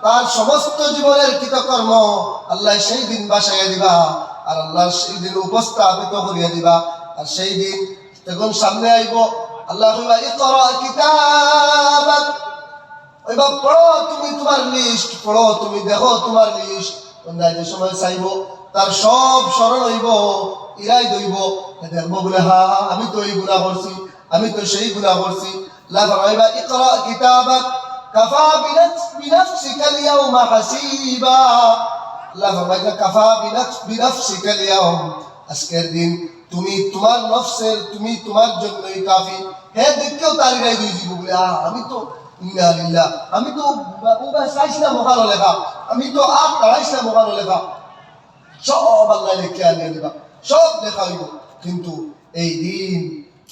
তার সমস্ত জীবনের কৃতকর্ম আল্লাহ সেই দিন বাসাইয়া দিবা আর আল্লাহ সেই দিন উপস্থাপিত করিয়া দিবা আর সেই দিন তখন সামনে আইব আল্লাহ কইবা ইকরা কিতাবাক ওইবা পড়ো তুমি তোমার লিস্ট পড়ো তুমি দেখো তোমার লিস্ট তোমরা যে সময় চাইবো তার সব স্মরণ হইব, ইরাই দইব, দেখবো বলে হা আমি তো এই গুনাহ করছি, আমি তো সেই গুনাহ করছি। আল্লাহ ফরমাইবা ইকরা কিতাবাক কাফা বিনাফসিকাল ইয়াউমা হাসিবা। আল্লাহ ফরমাইবা কাফা বিনাফসিকাল ইয়াউম, আজকের দিন তুমি তোমার নফসের, তুমি তোমার জন্যই কাফি। হে দেখকেও তার ইরাই দই দিব বলে আমি তো ইন্না লিল্লাহ, আমি তো চাইছিলাম মোকানো লেখা, আমি তো দাঁড়াইছিলাম মোকানো লেখা, সব আল্লাহ লেখিয়া নিয়ে দিবা, সব লেখা হইব। কিন্তু এই দিন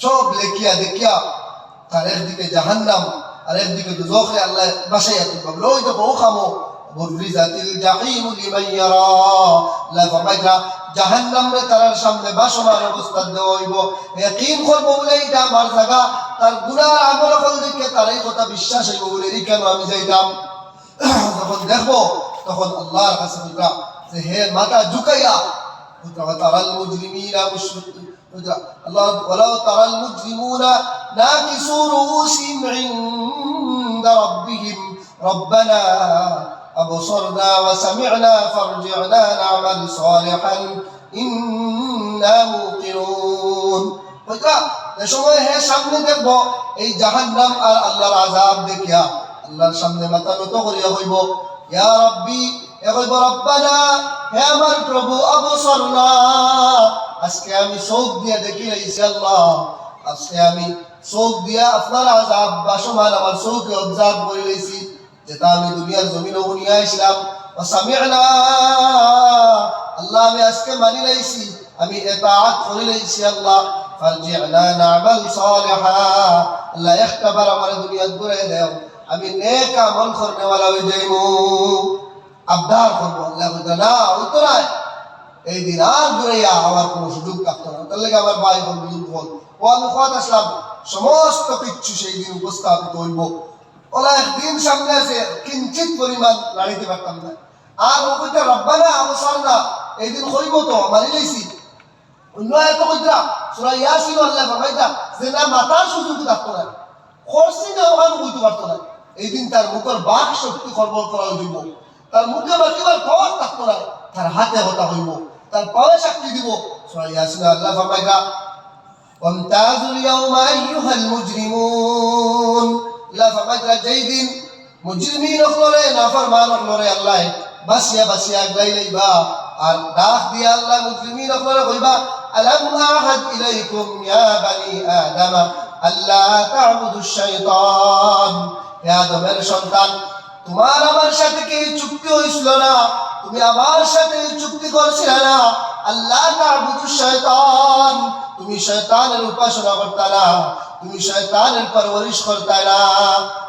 সব লেখিয়া দেখিয়া তার একদিকে জাহান্নাম আর একদিকে দুজখে আল্লাহ বাসাইয়া তুলবা বলে ওই দেখো ও খামো বুররিজাতিল জাহিম লিমান ইয়ারা। আল্লাহ ফরমাইরা জাহান্নামে তার সামনে বাসমান অবস্থা দেওয়া হইব। ইয়াকিন করব বলে এটা আমার জায়গা, তার গুনাহ আমল ফল দেখে তার এই কথা বিশ্বাস হইব বলে এই কেন আমি যাইতাম। যখন দেখবো তখন আল্লাহর কাছে বলবা যে হে মাথা ঝুঁকাইয়া وترى المجرمين الله ولو ترى المجرمون ناكسوا رؤوسهم عند ربهم ربنا أبصرنا وسمعنا فارجعنا نعمل صالحا إنا موقنون। সময় হে সামনে দেখবো এই জাহান্নাম আর আল্লাহর আযাব দেখিয়া আল্লাহর সামনে মাথা নত করিয়া হইব ইয়া রাব্বি, হইব রব্বানা, হে আমার প্রভু, আবসরনা, আজকে আমি চোখ দিয়ে দেখি রয়েছি আল্লাহ, আজকে আমি চোখ দিয়া আপনার আযাব বাসমান আমার চোখে অবজার্ভ করে রয়েছি, যেটা আমি দুনিয়ার জমিনে শুনিয়া আসলাম। সামি'না, আল্লাহ আমি আজকে মানি রয়েছি, আমি ইতাআত করে রয়েছি আল্লাহ। ফারজি'না না'মাল সালিহা, আল্লাহ একবার আমার দুনিয়াত ঘুরে দাও, আমি নেক আমল করনে ওয়ালা হয়ে যাইমু। আবদার করবো, আল্লাহ বলতো না ওই তো নাই, এই দিন আর ঘুরাইয়া আমার কোনো সুযোগ থাকতো না। তার লেগে আমার ভাই বল বুজুর্গ বল ও আমি খোয়াত আসলাম, সমস্ত কিচ্ছু সেই দিন উপস্থাপিত হইব। ওলা একদিন সামনে আছে কিঞ্চিত পরিমাণ লাড়িতে পারতাম না। আর ও কইতা রব্বানা আবসারনা, এই দিন হইব তো মানি লইছি। অন্য এত কইতা সূরা ইয়াসিন আল্লাহ ফরমাইতা যে না মাথার সুযোগ থাকতো না, খরচি না ওখানে কইতে পারতো না। এই দিন তার মুখের বাক শক্তি খরবর করা হইব, তার মুখে বাকিবার পাওয়ার থাকতো না, তার হাতে হতা হইব, তার পাওয়া শক্তি দিব। সূরা ইয়াসিন আল্লাহ ফরমাইতা ওয়ামতাজুল ইয়াওমা আইয়ুহাল মুজরিমুন, আল্লাহ ফরমাইতা যেই দিন মুজরিমিন হলরে নাফরমান হলরে আল্লাহ বাসিয়া বাসিয়া গাই লইবা আর ডাক দিয়া আল্লাহ মুজরিমিন হলরে কইবা আলাম আহাদ ইলাইকুম ইয়া বানি আদম আল্লা তা'বুদুশ শাইতান, হে আদমের সন্তান, তোমার আমার সাথে কি চুক্তি হইছিল না? তুমি আমার সাথে চুক্তি করছিলে না আল্লাহ তা'বুদুশ শাইতান, তুমি শয়তানের উপাসনা করতে না, তুমি শয়তানের পরবরিশ করতে না।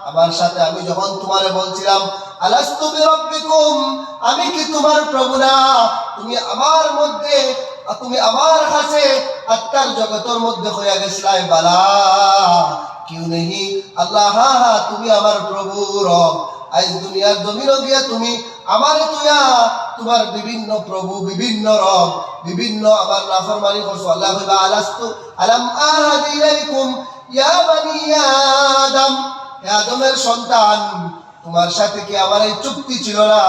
আমার সাথে আমি যখন তোমারে বলছিলাম আলাস্তু বিরাব্বিকুম, আমি কি তোমার প্রভু না? তুমি আমার মধ্যে, তুমি আমার কাছে আত্মার জগতের মধ্যে হইয়া গেছিলাই বালা কিউ নেহি আল্লাহ, হা হা তুমি আমার প্রভু রব। আজ দুনিয়ার জমিনে গিয়া তুমি আমারে তুইয়া তোমার বিভিন্ন প্রভু, বিভিন্ন রব, বিভিন্ন আমার নাফরমানি করছো। আল্লাহ কইবা আলাস্তু আলাম আহাদ ইলাইকুম ইয়া বানি আদম, হে আদমের সন্তান, তোমার সাথে কি আমার এই চুক্তি ছিল না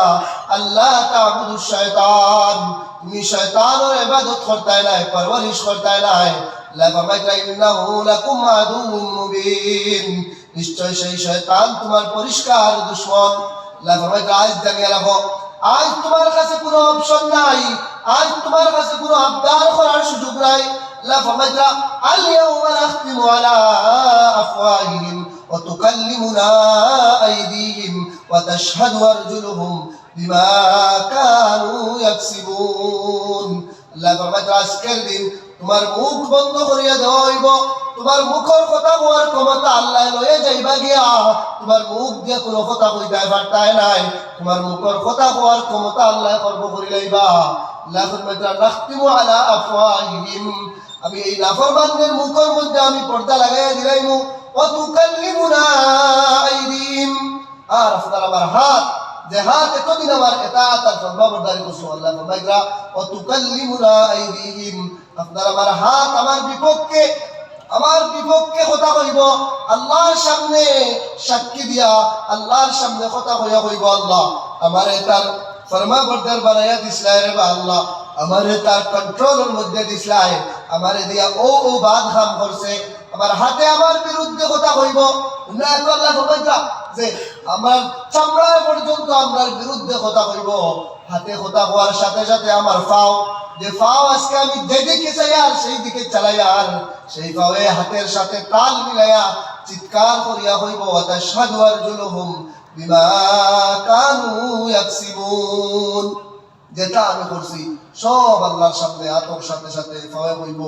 আল্লাহ তা'বুদুশ শাইতান, তুমি শয়তানের ইবাদত করতে নাই, পরওয়ারিশ করতে নাই। আল্লাহ ফরমাইতা ইন্নাহু লাকুম আদুউম মুবিন, নিশ্চয় সেই শয়তান তোমার পরিষ্কার দুশমন। আল্লাহ ফরমাইতা আজ জানিয়ে রাখো, আজ তোমার কাছে কোনো অপশন নাই, আজ তোমার কাছে কোনো আবদার করার সুযোগ নাই। আল্লাহ ফরমাইতা আল ইয়াউমা নাখতিমু আলা আফওয়াহিহিম ওয়া তুকাল্লিমুনা আইদিহিম ওয়া তাশহাদু আরজুলুহুম বিমা কানু ইয়াকসিবুন। আল্লাহ ফরমাইতা আজকের দিন তোমার মুখ বন্ধ করিয়া দেওয়া হইব, তোমার মুখের কথা হওয়ার ক্ষমতা আল্লাহ লয়ে যাইবা গিয়া, তোমার মুখ দিয়ে কোনো কথা কইতে পারতাই নাই, তোমার মুখের কথা হওয়ার ক্ষমতা আল্লাহ করব করি লইবা। আল্লাহ ফরমাইতা নাখতিমু আলা আফওয়াহিহিম, আমি এই নাফরমানদের মুখের মধ্যে আমি পর্দা লাগাইয়া দিলাইমু, ওয়া তুকাল্লিমুনা আইদিহিম, আর আপনার আমার হাত, যে হাত এতদিন আমার ইতাআত আর ফরমাবরদারি করছো, আল্লাহ ফরমাইতা ওয়া তুকাল্লিমুনা আইদিহিম, আপনার আমার হাত আমার বিপক্ষে কথা কইব, আল্লাহর সামনে সাক্ষী দিয়া আল্লাহর সামনে কথা কইয়া কইব আল্লাহ আমারে তার ফরমাবরদার বানাইয়া দিছিলা রে আল্লাহ, আমারে তার কন্ট্রোলের মধ্যে দিছলাই, আমারে দিয়া ও বাদ খাম করছে, আমার হাতে আমার বিরুদ্ধে কথা কইব না, এত আল্লাহ ফরমাইতা যে আমার চামড়া পর্যন্ত আমার বিরুদ্ধে কথা কইব। হাতে কথা হওয়ার সাথে সাথে আমার ফাও, যে ফাও আজকে আমি যেদিকে চাই আর সেই দিকে চালাই, আর সেই ফাওয়ে হাতের সাথে তাল মিলাইয়া চিৎকার করিয়া হইব ওয়াতাশহাদু আরজুলুহুম বিমা কানু ইয়াকসিবুন। যেটা আমি করছি সব আল্লাহর সামনে আতর সাথে সাথে ফাওয়ে হইব,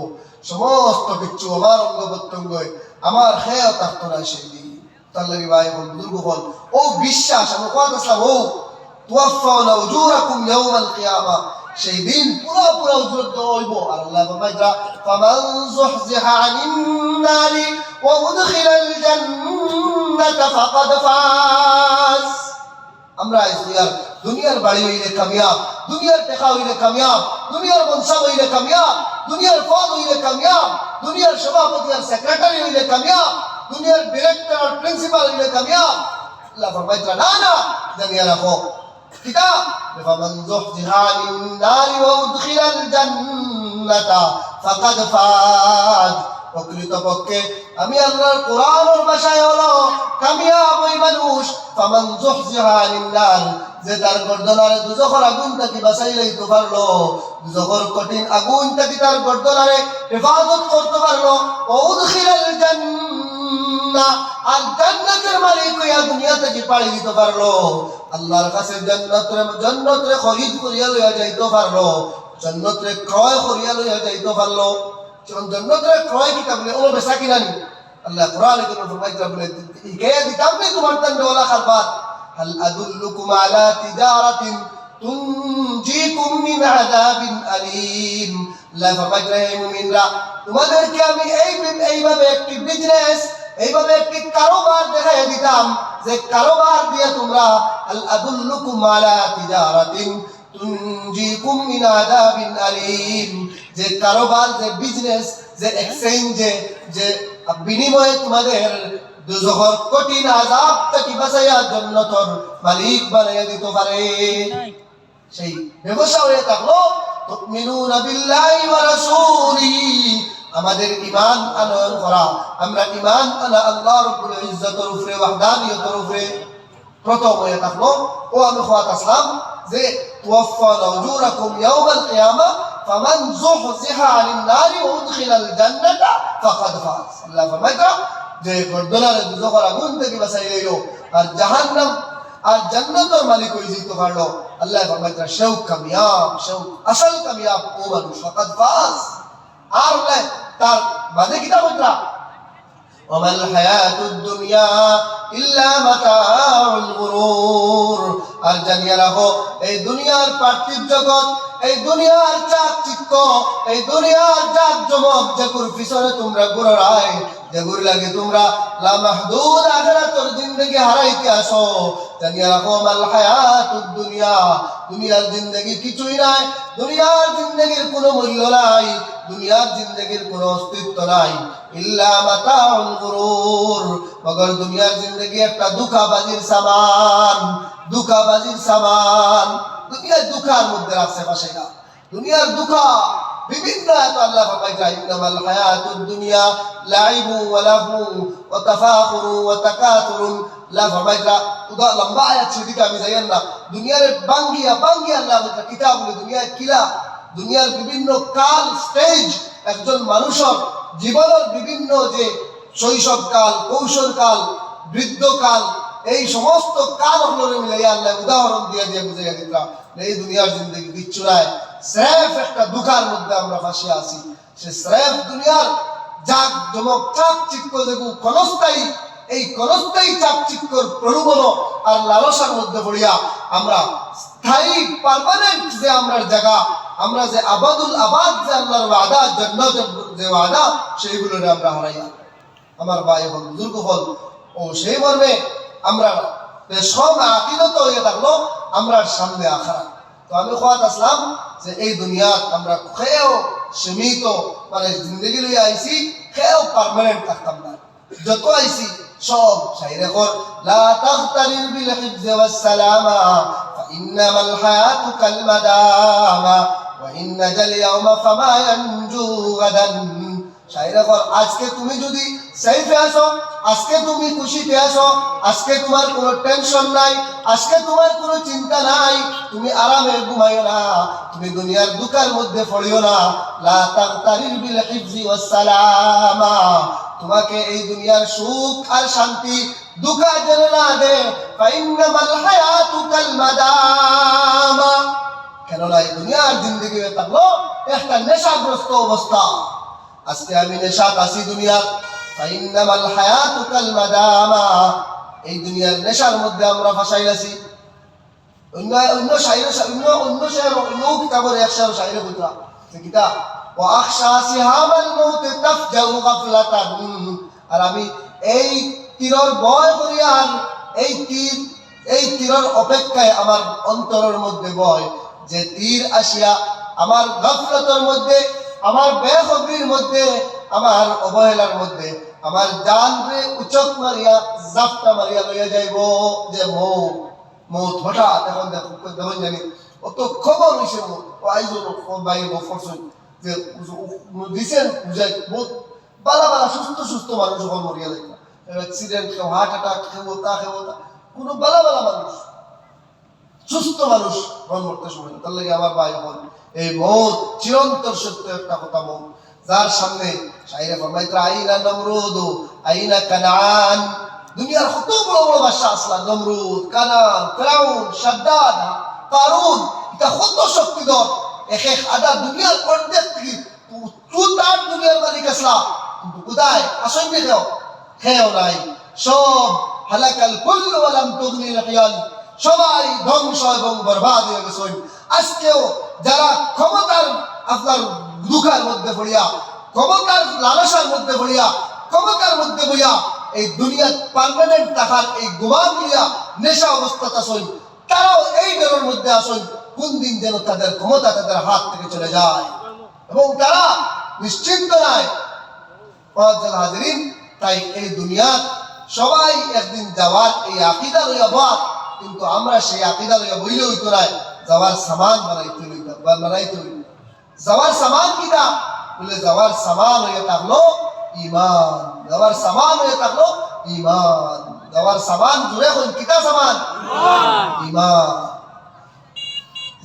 সমস্ত কিছু আমার অঙ্গ প্রত্যঙ্গ আমার খেয়াল থাকতো না সেই দিন। তার লাগি ভাই বোন বুজুর্গ হল, ও বিশ্বাস আমি কথা আসলাম, ও তুওয়াফাউনা উজুরাকুম ইয়াউমাল কিয়ামা, সেই দিন পুরা পুরা উজুর দেওয়া হইব। আর আল্লাহ ফরমাইতা ফামান যুহজিহা আনিন নারি ওয়া উদখিলাল জান্নাতা ফাকাদ ফাজ। আমরা দুনিয়ার বাড়ি হইলে কামিয়াব, দুনিয়ার টাকা হইলে কামিয়াব, দুনিয়ার মনসাব হইলে কামিয়াব, দুনিয়ার পদ হইলে কামিয়াব, দুনিয়ার সভাপতি আর সেক্রেটারি হইলে কামিয়াব, দুনিয়ার ডিরেক্টর আর প্রিন্সিপাল হইলে কামিয়াব। আল্লাহ ফরমাইতা না না, জানিয়া রাখো কিতাব ফামান যুহজিহা আনিন নারি ওয়া উদখিলাল জান্নাতা ফাকাদ ফাজ। প্রকৃতপক্ষে আমি আল্লাহর কোরআনের ভাষায় হলো কামিয়াব ওই মানুষ ফামান যুহজিহা আনিন নার, যে তার গর্দনারে দুজখের আগুন থেকে বাঁচাই লইতে পারলো, দুজখের কঠিন আগুন থেকে তার গর্দনারে হেফাজত করতে পারলো, ও উদখিলাল জান্নাহ, আর জান্নাতের মালিক হইয়া দুনিয়া থেকে পাড়ি দিতে পারলো, আল্লাহর কাছে জান্নাতরে খরিদ করিয়া লইয়া যাইতে পারলো, জান্নাতরে ক্রয় করিয়া লইয়া যাইতে পারলো। জান্নাতরে ক্রয় কিতাব বলে ও বেচা কিনা নি, আল্লাহ কোরআনে কোন ফরমাইতা বলে কে দিতাম নি তোমার তান্ডওয়ালা খারবাত। হাল আদুল্লুকুম আলা তিজারাতিন তুনজিকুম মিন আযাবিন আলীম। আল্লাহ ফরমাইতা হে মুমিনরা, তোমাদেরকে আমি এইভাবে একটি বিজনেস, এইভাবে একটি কারোবার দেখাইয়া দিতাম, যে কারোবার দিয়ে তোমরা আল আদুল্লুকুম আলা তিজারাতিন তুনজিকুম মিন আযাবিন আলীম, যে কারোবার, যে বিজনেস, যে এক্সচেঞ্জে, যে বিনিময়ে তোমাদের দুজখের কঠিন আযাব থেকে বাঁচাইয়া জান্নাতের মালিক বানাইয়া দিতে পারে। সেই ব্যবসা হয়ে থাকলো তুমিনুনা বিল্লাহি ওয়া রাসূলিহি, আমাদের ঈমান আনয়ন করা, আমরা ঈমান আনা আল্লাহ রাব্বুল ইজ্জতের উপরে, ওয়াহদানিয়তের উপরে। প্রথম হয়ে থাকলো ও আমি খাওয়াত আসলাম যে তুওয়াফাউনা উজুরাকুম ইয়াউমাল কিয়ামা ফামান যুহজিহা আনিন নারি ওয়া উদখিলাল জান্নাতা ফাকাদ ফাজ। আল্লাহ ফরমাইতা যে গর্দনারে দুজখের আগুন থেকে বাঁচাই লইল আর জাহান্নাম আর জান্নাতের মালিক হয়ে যেতে পারলো, আল্লাহ ফরমাইতা সেও কামিয়াব, সেও আসল কামিয়াব ও মানুষ, ফাকাদ ফাজ। আর তার বাদে কিতাব হইতা ওয়ামাল হায়াতুদ দুনিয়া ইল্লা মাতাউল গুরুর। আর জানিয়া রাখো এই দুনিয়ার পার্থিব জগৎ, এই দুনিয়ার চাকচিক্য, এই দুনিয়ার জাকজমক, যেগুর পিছনে তোমরা ঘুরায়, যেগুর লাগে তোমরা লামাহদুদ আখিরাতের জিন্দেগি হারাইতে আসো, জানিয়া রাখো মাল হায়াতুদ দুনিয়া, দুনিয়ার জিন্দেগি কিছুই নাই, দুনিয়ার জিন্দেগির কোনো মূল্য নাই, দুনিয়ার জিন্দেগির কোনো অস্তিত্ব নাই, ইল্লা মাতাউল গুরুর, মগর দুনিয়ার জিন্দেগি একটা ধোঁকাবাজির সামান, ধোঁকাবাজির সামান। দুনিয়ার ধোঁকার মধ্যে রাখছে পাশেরা, দুনিয়ার ধোঁকা বিভিন্ন। আল্লাহ ফরমাইতা ইন্নামাল হায়াতুদ দুনিয়া লাইবু ওয়া লাহু ওয়া তাফাখুরু ওয়া তাকাতুরুন। আল্লাহ ফরমাইতা উদা লম্বা আয়াত সেদিকে আমি যাইয়েন না, দুনিয়ার বাঙ্গিয়া বাঙ্গিয়া আল্লাহ বলতে কিতাব বলে দুনিয়ার কিলা, দুনিয়ার বিভিন্ন কাল স্টেজ, একজন মানুষের জীবনের বিভিন্ন যে শৈশবকাল, কৈশোরকাল, বৃদ্ধকাল, এই সমস্ত কাল হলরে মিলাইয়া আল্লাহ উদাহরণ দিয়ে দিয়ে বুঝাইয়া দিতাম এই দুনিয়ার জিন্দগি কিচ্ছু নাই, স্রেফ একটা দুঃখার মধ্যে আমরা ফাঁসি আছি। সে স্রেফ দুনিয়ার জাক জমক চাকচিক্য যেগুলো ক্ষণস্থায়ী, এই ক্ষণস্থায়ী চাকচিক্যর প্রলোভন আর লালসার মধ্যে পড়িয়া আমরা স্থায়ী পার্মানেন্ট যে আমরা জায়গা, আমরা যে আবাদুল আবাদ, যে আল্লাহর ওয়াদা, জান্নাতের যে ওয়াদা, সেইগুলোরে আমরা হারাইয়া। আমার ভাই হল, বুজুর্গ হল, ও সেই মর্মে আমরা সব আকিদত হয়ে থাকলো আমরা সামনে আখারা। তো আমি খোয়াত আসলাম যে এই দুনিয়াত আমরা খেয়েও সীমিত মানে জিন্দগি লইয়া আইসি, খেয়েও পার্মানেন্ট থাকতাম না, যত আইসি সব শাইরে কর লা তাগতারির বিল হিফজ ওয়াস সালামা ফা ইন্নামাল হায়াতু কাল মাদামা ওয়া ইন্না জাল ইয়াউমা ফামা ইয়ানজু গাদান। শায়রে কর আজকে তুমি যদি সেফে আসো, আজকে তুমি খুশিতে আসো, আজকে তোমার কোনো টেনশন নাই, আজকে তোমার কোনো চিন্তা নাই, তুমি আরামে ঘুমাইও না, তুমি দুনিয়ার দুঃখের মধ্যে পড়িও না। লা তাগতারিল বিল হিফজি ওয়াস সালামা, তোমাকে এই দুনিয়ার সুখ আর শান্তি দুঃখ যেন না দে। ফাইন্নামাল হায়াতু কাল মাদামা, কেননা এই দুনিয়ার জিন্দেগি থাকলো একটা নেশাগ্রস্ত অবস্থা। আজকে আমি নেশাত আছি দুনিয়ার, ফাইন্নামাল হায়াতু কাল মাদামা, এই দুনিয়ার নেশার মধ্যে আমরা ফাঁসাই আছি। অন্য কিতাবের একশো শায়রে কইতা কিতা ওয়া আখশা সিহামাল মাউত তাফজাউ গাফলাতান, আর আমি এই তীরের ভয় করি, আর এই তীরের অপেক্ষায় আমার অন্তরের মধ্যে ভয়, যে তীর আসিয়া আমার গাফলতের মধ্যে, আমার বেখবরির মধ্যে, আমার অবহেলার মধ্যে আমার জানরে উচক মারিয়া জাপটা মারিয়া লইয়া যাইব। যে মৌত হঠাৎ এখন দেখুন জানি অত খবর হয়েছে যে দিচ্ছেন বুঝাই বহুত বালা বালা সুস্থ মানুষ এখন মরিয়া যাইব, অ্যাক্সিডেন্ট, কেউ হার্ট অ্যাটাক, কেউ তা কোনো বালা বালা মানুষ, সুস্থ মানুষ মন মরতে সময়। তার লাগে আমার ভাই হল এই মৌত চিরন্তর সত্য একটা কথা, মৌত যার সামনে শায়রে ফরমাইতা আইনা নমরুদ আইনা কানান, দুনিয়ার কত বড় বড় বাদশা আসলা, নমরুদ, কানান, ফিরাউন, শাদ্দাদ, কারুন, এটা কত শক্তিধর, এক আদা দুনিয়ার অর্ধেক থেকে চুতার দুনিয়ার মালিক আসলা, কিন্তু কোথায় আসেন দেখো খেয়েও নাই, সব হালাকাল কুল্লু ওয়া লাম তুগনিল হিয়াল, সবাই ধ্বংস এবং বরবাদ হয়ে গেছে। আজকেও যারা ক্ষমতার আপনার দুঃখের মধ্যে পড়িয়া, ক্ষমতার লালসার মধ্যে পড়িয়া, ক্ষমতার মধ্যে বইয়া এই দুনিয়ার পার্মানেন্ট থাকার এই গুমান করিয়া নেশা অবস্থাতে আসেন, তারাও এই ডরের মধ্যে আসেন কোন দিন যেন তাদের ক্ষমতা তাদের হাত থেকে চলে যায়, এবং তারা নিশ্চিন্ত নাই হাজিরিন। তাই এই দুনিয়ার সবাই একদিন যাওয়ার এই আকীদা লইয়া বল, কিন্তু আমরা সেই আকীদা লইয়া বইলে হইতো না, যাওয়ার সামান বানাইতে হইতো। যাওয়ার সামান কিটা বলে, যাওয়ার সামান হয়ে থাকলো ঈমান, যাওয়ার সামান হয়ে থাকলো ঈমান, যাওয়ার সামান জুড়ে হন কিটা সামান ঈমান।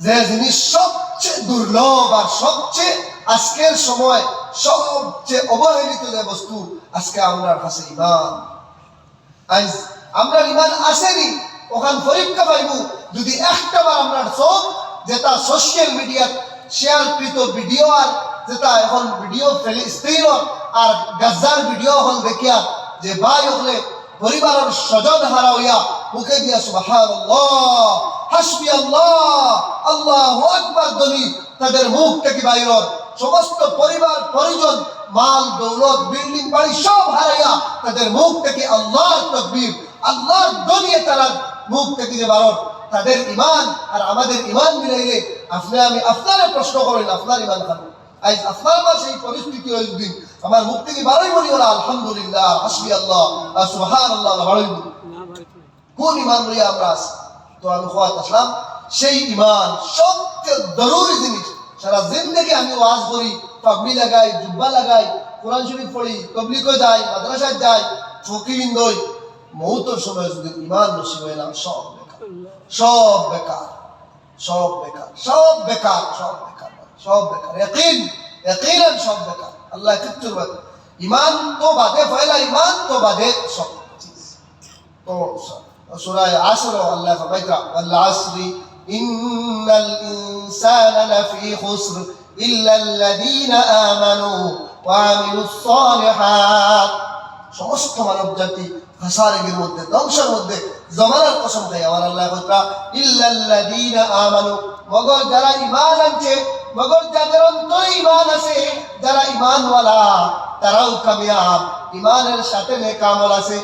যে জিনিস সবচেয়ে দুর্লভ আর সবচেয়ে আজকের সময় সবচেয়ে অবহেলিত যে বস্তু, আজকে আমরা কাছে ঈমান। আজ আমরা ঈমান আসেনি, ওখান পরীক্ষা পাইব যদি একটা বার আমরা চোখ যেটা সোশ্যাল মিডিয়া শেয়ারকৃত ভিডিও, আর যেটা এখন ভিডিও ফিলিস্তিন আর গাজার ভিডিও হল দেখিয়া যে ভাই হলে পরিবারের স্বজন হারা হইয়া মুখে দিয়া সুবহানাল্লাহ, হাসবি আল্লাহ, আল্লাহু আকবার ধ্বনি তাদের মুখ থেকে বাইর, সমস্ত পরিবার পরিজন মাল দৌলত বিল্ডিং বাড়ি সব হারাইয়া তাদের মুখ থেকে আল্লাহর তাকবীর, আল্লাহর ধ্বনি তারা মুখ থেকে যে বার, তাদের ঈমান আর আমাদের ঈমান মিলাইলে আপনি আমি আপনারে প্রশ্ন করেন আপনার ঈমান খান। আজ আপনার আমার সেই পরিস্থিতি হয়, দিন আমার মুখ থেকে বারোই বলি ওরা আলহামদুলিল্লাহ, হাসবি আল্লাহ, সুবহানাল্লাহ, বারোই বলি কোন ঈমান লইয়া আমরা আছি। তো আমি খোয়াত আসলাম সেই ঈমান সবচেয়ে জরুরি জিনিস। সারা জিন্দেগি আমি ওয়াজ করি, পাগড়ি লাগাই, জুব্বা লাগাই, কোরআন শরীফ পড়ি, তবলিগে যাই, মাদ্রাসায় যাই, ফকিরিন দই, মৌতের সময় যদি ঈমান নসিব হয় না, সব বেকার, সব বেকার, সব বেকার, সব বেকার, সব বেকার, সব বেকার, ইয়াকিনান সব বেকার। আল্লাহ কিচ্ছু বাদে ঈমান তো বাদে পয়লা ঈমান তো বাদে সব চিজ। তো সূরা আসর আল্লাহ ফরমাইতা ওয়াল আসরি ইন্নাল ইনসানা লাফি খুসর ইল্লা আল্লাযীনা আমানু ওয়া আমিলুস সালিহাত, সমস্ত মানব জাতি হাসারের মধ্যে, ধ্বংসের মধ্যে, জমানার কসম খাই আমার আল্লাহ বলতা ইল্লাল্লাযীনা আমানু, মগর যারা ঈমান আনছে, মগর যাদের অন্তরে ঈমান আছে, যারা ঈমানওয়ালা তারাও কামিয়াব। ঈমানের সাথে নেক আমল আছে,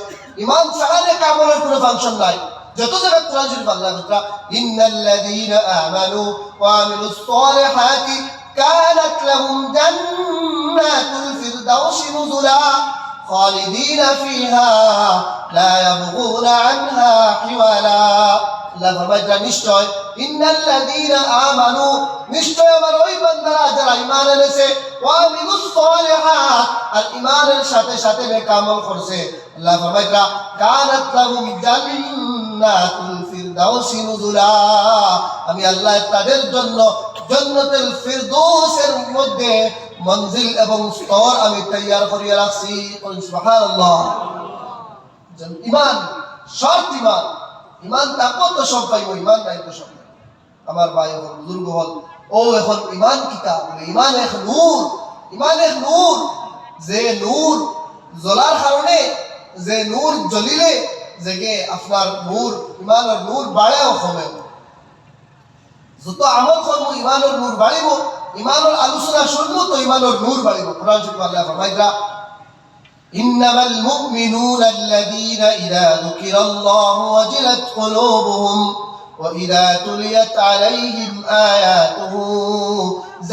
ঈমান ছাড়া নেক আমলের কোনো ফাংশন নাই। যত জায়গায় কোরআন শরীফ আল্লাহ বলতা ইন্নাল্লাযীনা আমানু ওয়া আমিলুস সালিহাতি কানাত লাহুম জান্নাতুল ফিরদাউসি নুজুলা খালিদিনা ফিহা লা ইয়াবগুনা আনহা হিওয়ালা। আল্লাহ ফরমায় নিশ্চয় ইন্নাল্লাযীনা আমানু, নিশ্চয় আমার ওই বান্দারা যারা ঈমান এনেছে, ওয়া আমিলুস সালিহাত, আর ঈমানের সাথে সাথে নেক আমল করছে, আল্লাহ ফরমায় কানাত লাহুম জান্নাতুল ফিরদাউসি নুজুলা, আমি আল্লাহ তাদের জন্য জান্নাতুল ফিরদাউসের মধ্যে মঞ্জিল এবং স্তর আমি তৈয়ার করিয়া রাখছি। সুবহানাল্লাহ। ঈমান শর্ত, ঈমান থাকবো তো সব পাইব, ঈমান নাই তো সব নাই। আমার ভাই হল, বুজুর্গ হল, ও এখন ঈমান কিতাব, ঈমান এক নূর, ঈমান এক নূর, যে নূর জ্বলার কারণে, যে নূর জ্বলিলে যে আপনার নূর, ঈমানের নূর বাড়েও কমেও। যত আমল করবো ঈমানের নূর বাড়িব, ঈমানের আলোচনা শুনবো তো ঈমানের নূর বাড়িব। কোরআন শরীফে আল্লাহ ফরমাইরা ইন্নামাল মুমিনুনা আল্লাযীনা ইযা যুকিরাল্লাহু ওয়াজিলাত কুলুবুহুম ওয়া ইযা তুলিয়াত আলাইহিম আয়াতুহু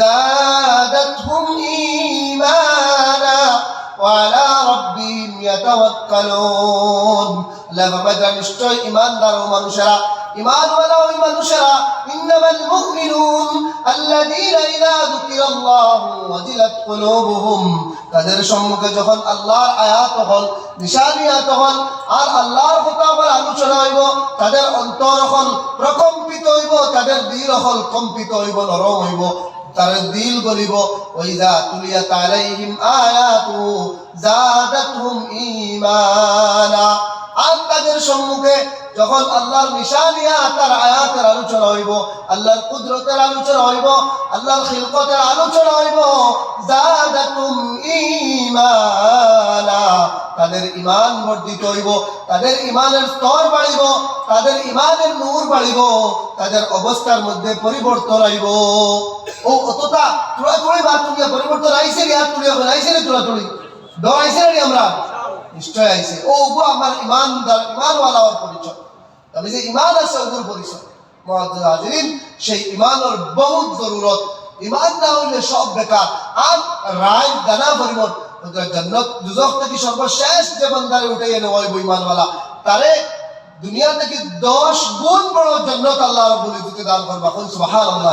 যাদাতহুম ঈমানা ওয়া আলা রাব্বিহিম ইয়াতাওয়াক্কালুন। আল্লাহ ফরমাইরা নিশ্চয় ঈমানদার মানুষেরা, ঈমানওয়ালা ওই মানুষেরা, ইন্নামাল মুমিনুন আল্লাযীনা ইযা যুকিরাল্লাহু ওয়াজিলাত কুলুবুহুম, তাদের সম্মুখে যখন আল্লাহর আয়াত হল, নিশানিয়াত হল, আর আল্লাহর কথা বলে আলোচনা হইব, তাদের অন্তর হল প্রকম্পিত হইব, তাদের দিল হল কম্পিত হইব, নরম হইব, তাদের দিল গলিব। ওয়াইযা তুলিয়াত আলাইহিম আয়াতু যাদাতহুম ঈমানা, আর তাদের সম্মুখে যখন আল্লাহর নিশানিয়াত, তার আয়াতের আলোচনা হইব, আল্লাহর কুদরতের আলোচনা হইব, আল্লাহর খিলকতের আলোচনা হইব, যাদাতুম ঈমানা, তাদের ঈমান বর্ধিত হইব, তাদের ঈমানের স্তর বাড়িব, তাদের ঈমানের নূর বাড়িব, তাদের অবস্থার মধ্যে পরিবর্তন আইব। ও অতটা তুড়াতুড়ি বা তুলিয়া পরিবর্তন আইছে রে, আর তুলিয়া আইছে রে, তুড়াতুড়ি ডর আইছে রে, আমরা নিশ্চয় আইছে। ও আমার ঈমানদার, ঈমানওয়ালার পরিচয়। আমি যে ঈমান আছে ওগুর পরিচয়। মুআজ্জাজ হাজিরিন, সেই ঈমানের বহুত জরুরত। ঈমান না হইলে সব বেকার। আর রায় দানা পরিবর্তন জান্নাত দুজখ থেকে সর্বশেষ যে বান্দারে উঠাইয়া নেওয়া হইব ঈমানওয়ালা, তারে দুনিয়া থেকে 10 গুণ বড় জান্নাত আল্লাহ রাব্বুল ইজ্জতে দান করবা। সুবহানাল্লাহ।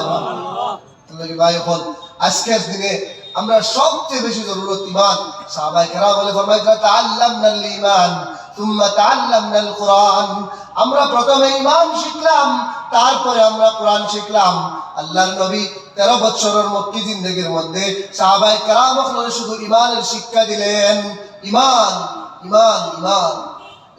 আল্লাহ ভাই এখন আজকের দিনে আমরা সবচেয়ে বেশি জরুরত ঈমান। সাহাবায়ে কেরাম বলে ফরমাইয়া তাআল্লামনাল ঈমান সুম্মা তাআল্লামনাল কুরআন, আমরা প্রথমে ঈমান শিখলাম, তারপরে আমরা কোরআন শিখলাম। আল্লাহর নবী 13 বছরের মক্কি জিন্দেগির মধ্যে সাহাবায়ে কেরামকে শুধু ঈমানের শিক্ষা দিলেন। ঈমান, ঈমান, ঈমান,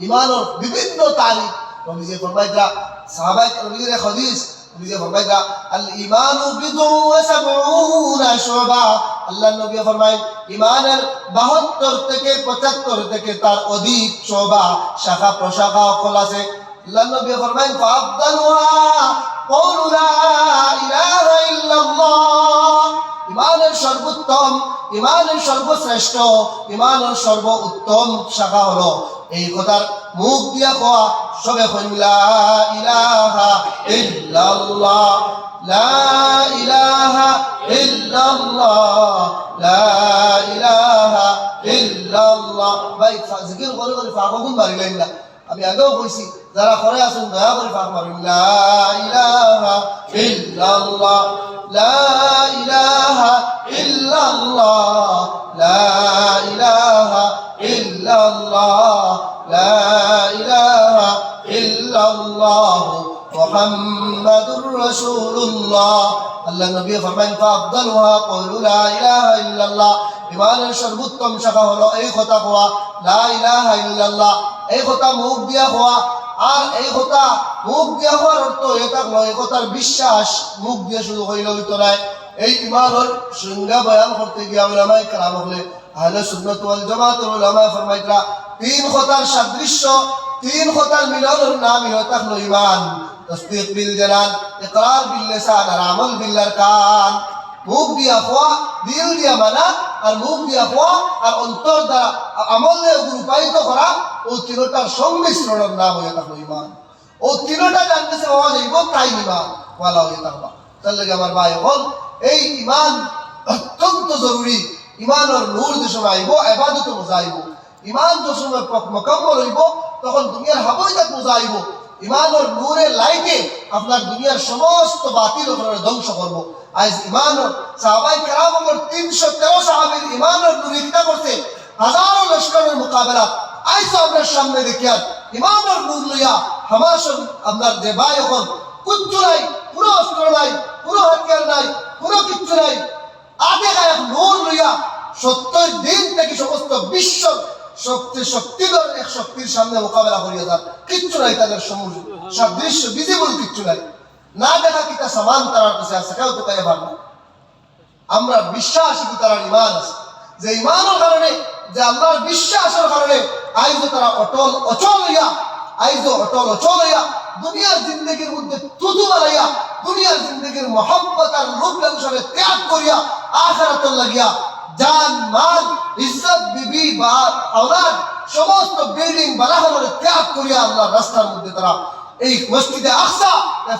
ঈমানের বিভিন্ন তারিখ নবীজি ফরমাইয়া, সাহাবায়ে নবীর হাদিস নবীজি ফরমাইয়া আল ঈমানু বিদউ ওয়া সাবউনা শুবা, আল্লাহর নবী ফরমায় ঈমানের 72 থেকে 75 থেকে তার অধিক শোভা, শাখা প্রশাখা সকল আছে। আল্লাহর নবী ফরমায় ফাআফদালুহা ক্বাউলু লা ইলাহা ইল্লাল্লাহ, ঈমানের সর্বোত্তম, ঈমানের সর্বশ্রেষ্ঠ, ঈমানের সর্বোত্তম শাখা হলো এই কথার মুখ দিয়া কোয়া, সবে লা ইলাহা ইল্লাল্লাহ, লা ইলাহা ইল্লাল্লাহ, লা ইলাহা ইল্লাল্লাহ। ভাই জিকির করে করে ফাগুন মারিলেন না, আমি আগেও কইছি, যারা করে আছেন দয়া করে ফাগ মারুন। লা ইলাহা ইল্লাল্লাহ, লা ইলাহা ইল্লাল্লাহ, লা ইলাহা ইল্লাল্লাহ, লা ইলাহা ইল্লাল্লাহ মুহাম্মাদুর রাসূলুল্লাহ। আল্লাহ নবী ফরমায়েন ফাআফদালুহা ক্বাউলু লা ইলাহা ইল্লাল্লাহ, ঈমানের সর্বোত্তম শাখা হলো এই কথা কোয়া, লা ইলাহা ইল্লাল্লাহ, এই কথা মুখ দিয়া কোয়া। আর এই কথা মুখ দিয়া হওয়ার অর্থ এটা নয়, এই কথার বিশ্বাস মুখ দিয়ে শুধু হইলে হইতো নাই। এই ঈমানের সংজ্ঞা বয়ান করতে গিয়ে উলামায়ে কেরাম হলে আহলে সুন্নাত ওয়াল জামাতের উলামা ফরমাইতরা, 3 কথার সাদৃশ্য, 3 কথার মিলনের নামই হলো ঈমান। তাসদীক বিল জানান, ইকরার বিল লিসান, আর আমল বিল আরকান। মুখ দিয়া হওয়া, দিল দিয়া মানা, আর মুখ দিয়া হওয়া, আর অন্তর দ্বারা আমলে রূপায়িত করা, ও তিনটার সংমিশ্রণের নাম হয়ে থাকলো ঈমান। ও তিনটা জানতেছে পাওয়া যাইব, তাই ঈমান ওয়ালা হয়ে থাকবা। তার লাগে আমার ভাই হল এই ঈমান অত্যন্ত জরুরি। ঈমানের নূর যে সময় আইব, ইবাদত মজা আইব। ইমান যে সময় মোকাম্মল হইব তখন দুনিয়ার হাবইজাত মজা আইব ইমানের নূরের লাইটে আপনার দুনিয়ার সমস্ত বাতিল ওপরে ধ্বংস করব আজ ইমানের সাহাবায়ে কেরামের 313 সাহাবীর ইমানের নূর ইকতা করতে হাজারো লস্করের মোকাবেলা আজ আপনার সামনে দেখিয়া ইমানের নূর লইয়া হামাস আপনার যে ভাই এখন কিচ্ছু নাই, কোনো অস্ত্র নাই, কোনো হাতিয়ার নাই, কোনো কিচ্ছু নাই, আগে গায়ে নূর লইয়া 70 দিন থেকে সমস্ত বিশ্ব শক্তিধর এক শক্তির সামনে মোকাবেলা করিয়া যান। কিচ্ছু নাই তাদের সাদৃশ্য ভিজিবল কিচ্ছু নাই, না দেখা কিতা সামান তার কাছে আছে, কেউ তো তাই পারবে না। আমরা বিশ্বাসী কি তার ইমান আছে, যে ইমানের কারণে, যে আল্লাহর বিশ্বাসের কারণে আইজও তারা অচল হইয়া দুনিয়ার জিন্দগির মধ্যে তুতু বানাইয়া দুনিয়ার জিন্দগির মোহাম্মত আর রূপ লালসারে ত্যাগ করিয়া আখিরাতের লাগিয়া জান মাল ইজ্জত বিবি বা আওলাদ সমস্ত বিল্ডিং বানাহরে ত্যাগ করিয়া আল্লাহর রাস্তার মধ্যে তারা এই মসজিদে আকসা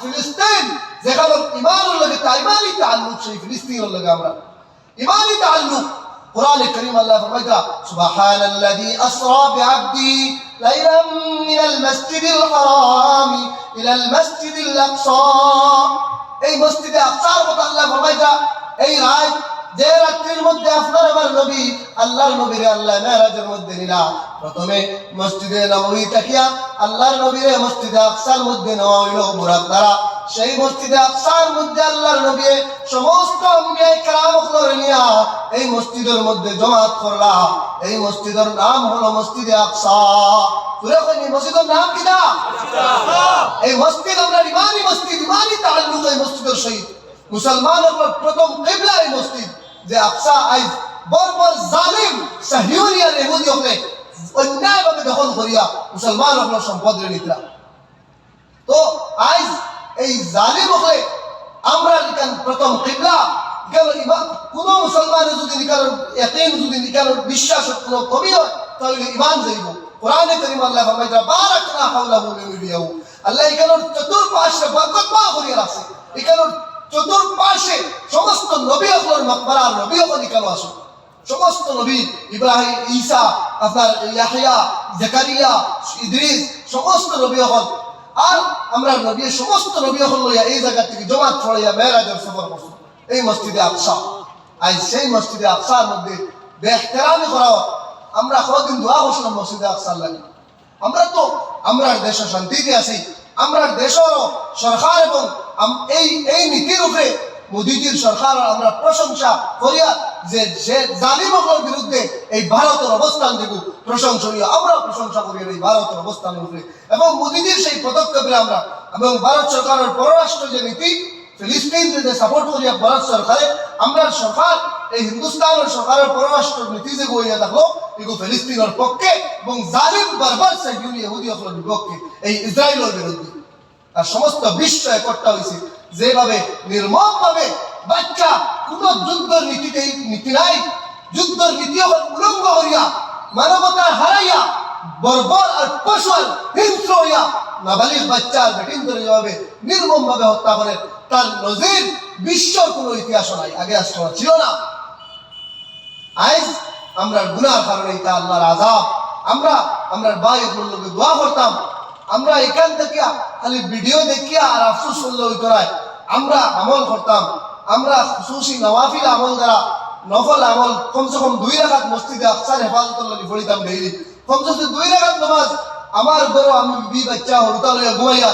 ফিলিস্তিন যেখানে ইমানের লাগে ইমানি তাআল্লুক, সেই ফিলিস্তিনের লাগে আমরা ইমানি তাআল্লুক। قرآن الكريم الله فرمائے سبحان الذي أسرى بعبدي ليلا من المسجد الحرام إلى المسجد الأقصى। এই মসজিদে আকসার কথা আল্লাহ ফরমাইতা এই রাত যে রাতের মধ্যে আপনার আমার নবী আল্লাহর নবীরে আল্লাহ মেরাজের মধ্যে নিলা। প্রথমে মসজিদে নববী তাকিয়া আল্লাহর নবীরে মসজিদে আকসার মধ্যে নেওয়া হইল বুরাক দ্বারা। সেই মসজিদে আকসার মধ্যে আল্লাহর নবী সমস্ত আম্বিয়া কেরামকে নিয়া এই মসজিদের মধ্যে জমাত করলা। এই মসজিদের নাম হলো মসজিদে আকসা। পুরো এই মসজিদের নাম কি না? এই মসজিদ আমরা ইমানি মসজিদ, ইমানি তাআল্লুক এই মসজিদের সহিত। মুসলমানের প্রথম কিবলা এই মসজিদ যে আকসা আইজ বর্বর জালিম সাহিউনিয়ান ইহুদি হলে অন্যায়ভাবে দখল করিয়া মুসলমান হল সম্পদ নিতরা। তো আইজ এই জালিম হলে আমরা প্রথম কিবলা কেন কোন মুসলমানের যদি নিকানোর ইয়াকিন যদি নিকানোর বিশ্বাসের কোনো কমি হয় তাহলে ইমান যাইব। কোরআনে কারীম আল্লাহ ফরমাইতা বারাকনা হাওলাহু লিউরিয়াহু, আল্লাহ এখানে চতুর্পাশে বরকতময় করিয়া রাখছে। এখানে চতুর্পাশে সমস্ত নবী হলের মাকবারা, নবী হল নিকানো আসে সমস্ত নবী ইব্রাহিম, ঈসা, আপনার ইয়াহইয়া, জাকারিয়া, ইদ্রিস সমস্ত নবী হল। আর আমরা নবী সমস্ত নবী হল লইয়া এই জায়গা থেকে জমাত ছড়াইয়া মেরাজের সফর করছে এই মসজিদে আকসা। আজ সেই মসজিদে আকসার মধ্যে বেহতেরামি করা আমরা কতদিন দোয়া করছিলাম মসজিদে আকসার লাগে। আমরা দেশে শান্তিতে আছি, আমরা দেশেরও সরকার এবং এই নীতির উপরে মোদীজির সরকার আমরা প্রশংসা করিয়া যে জালিমদের বিরুদ্ধে এই ভারতের অবস্থান দেখব প্রশংসনীয়, আমরা প্রশংসা করি এই ভারতের অবস্থানের উপরে এবং মোদীজির সেই পদক্ষেপে আমরা এবং ভারত সরকারের পররাষ্ট্র যে নীতি ফিলিস্তিনকে যে সাপোর্ট করিয়া ভারত সরকারে আমরা সরকার এই হিন্দুস্তানের সরকারের পররাষ্ট্র নীতি যে গইয়া থাকলো এগুলো ফিলিস্তিনের পক্ষে এবং জালিম বারবার সাইয়ুনি ইহুদি হলের বিপক্ষে এই ইসরায়েলের বিরুদ্ধে। আর সমস্ত বিশ্ব একট্টা হয়েছে যেভাবে নির্মমভাবে বাচ্চা কোন যুদ্ধের নীতি নাই, যুদ্ধের নীতি উলঙ্গ করিয়া মানবতা হারাইয়া বর্বর আর পশু হিংস্র হইয়া নাবালিগ বাচ্চা আর বেটিন ধরে যেভাবে নির্মমভাবে হত্যা করে তার নজির বিশ্বর কোন ইতিহাস নাই, আগে আসলে ছিল না। আজ আমরা গুনার কারণে এটা আল্লাহর আযাব। আমরা ভাই লোকে দোয়া করতাম, আমরা এখান থেকে খালি ভিডিও দেখিয়া আর আফসোস করলে হইতো না, আমরা আমল করতাম। আমরা খুশুসি নওয়াফিল আমল দ্বারা নফল আমল কমসে কম 2 রাকাত মসজিদে আকসার হেফাজতের লাগি পড়িতাম ডেইলি। কমসে কম 2 রাকাত নামাজ আমার বড় আমি বিবি বাচ্চা হরতা লইয়া ঘুমাইয়া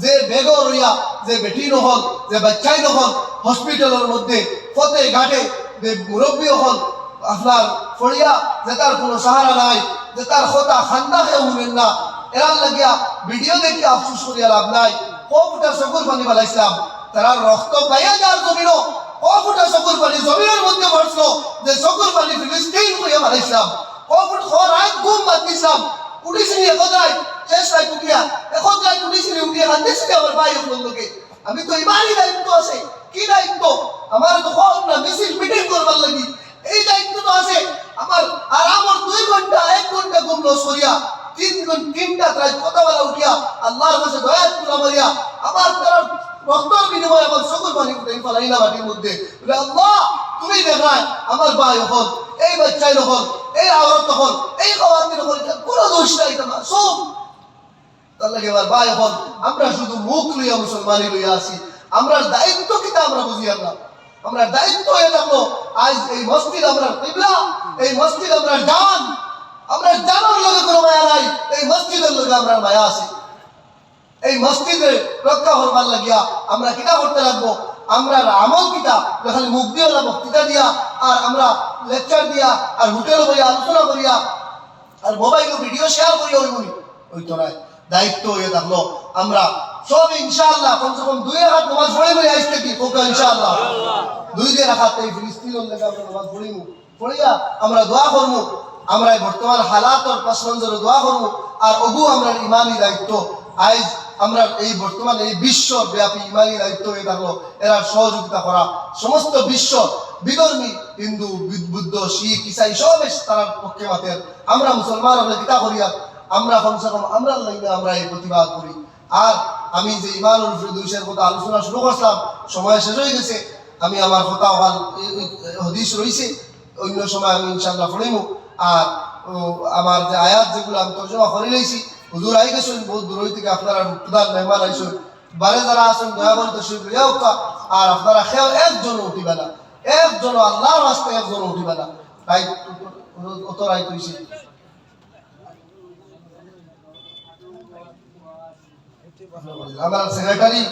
যে বেগর হইয়া যে বেটি নহল যে বাচ্চাই নহল হসপিটালের মধ্যে ফতে ঘাটে যে মুরব্বী হল আপনার ফড়িয়া যে তার কোনো সাহারা নাই, যে তার কথা খান্দা খেয়ে উঠবেন না, এরার লাগিয়া ভিডিও দেখে আফসোস করিয়া লাভ নাই। কফুটা চকুর পানি বালাইছিলাম, তারা রক্ত পাইয়া যার জমিনও কফুটা চকুর পানি জমিনের মধ্যে পড়ছিল যে চকুর পানি ফিলিস্তিন হইয়া বালাইছিলাম। কফুট রাত ঘুম বাদ দিছিলাম, উঠিছিনি এখন রাত শেষ রাত উঠিয়া এখন রাত উঠিছিনি উঠিয়া কান্দিছিনি আমার ভাই লোকে। আমি তো ইমানই দায়িত্ব আছে, কি দায়িত্ব আমার তো খোঁজ না মিছিল মিটিং করবার লাগি এই দায়িত্ব তো আছে আমার। আর আমার 2 ঘন্টা 1 ঘন্টা ঘুম লস করিয়া 3টা রাত কথা বলা উঠিয়া আল্লাহর কাছে দয়া তুলা মারিয়া আমার তার রক্তের বিনিময়ে আমার চকুর পানি উঠে ফেলাইলা মাটির মধ্যে। আল্লাহ তুমি দেখায় আমার ভাই হল এই বাচ্চাই হল এই আওরত হল, এই খাওয়াতির হল, কোনো দোষ নাই তোমার সব। তার লাগে এবার ভাই হল, আমরা শুধু মুখ লইয়া মুসলমানি লইয়া আছি, আমরা দায়িত্ব কিতা আমরা বুঝি না। আমরা দায়িত্ব হয়ে থাকলো আজ এই মসজিদ আমরা কিবলা, এই মসজিদ আমরা জান, আমরা জানার লগে কোনো মায়া নাই, এই মসজিদের লগে আমরা মায়া আছে। এই মসজিদে রক্ষা করবার লাগিয়া আমরা কিতা করতে লাগবো, আমরা আমল কিতা খালি মুখ দিয়ে বক্তৃতা দিয়া আর আমরা লেকচার দিয়া আর হোটেল বইয়া আলোচনা করিয়া আর মোবাইল ভিডিও শেয়ার করিয়া ওই তো নাই। দায়িত্ব হয়ে থাকলো আমরা সব ইনশাআল্লাহ কমসে কম 2 রাকাত নামাজ পড়ে বলে আইতে কি কোকা ইনশাআল্লাহ 2 রাকাত এই ফিলিস্তিনের লেগে আমরা নামাজ পড়িমু, পড়িয়া আমরা দোয়া করবো, আমরা বর্তমান হালাতর পাশমঞ্জরে দোয়া করবো। আর ওগু আমরা ইমানি দায়িত্ব আজ আমরা এই বর্তমান এই বিশ্বব্যাপী ইমানি দায়িত্ব হয়ে থাকলো এরা সহযোগিতা করা। সমস্ত বিশ্ব বিধর্মী হিন্দু বুদ্ধ শিখ ইসাই সব তার পক্ষে মাতের, আমরা মুসলমান আমরা গীতা করিয়া আমরা কমসে কম আমরা লাইনে আমরা এই প্রতিবাদ করি। আর আমি যে ইমানুল ফিরদৌসের কথা আলোচনা শুরু করলাম, সময় শেষ হয়ে গেছে। আমি আমার কথা হদিস রয়েছে, অন্য সময় আমি ইনশাআল্লাহ পড়িমু। আর আমার যে আয়াত যেগুলো আমি তর্জমা করে লইছি, হুজুর আই গেছেন বহুত দূর থেকে, আপনারা প্রধান মেহমান আইসেন, বারে যারা আছেন দয়া করে তশরিফ লইয়া হোকা। আর আপনারা খেয়েও একজন উঠিবে না, একজন আল্লাহর রাস্তায় একজন উঠিবে না। রাইট অত রাইট হয়েছে। আমার সেক্রেটারি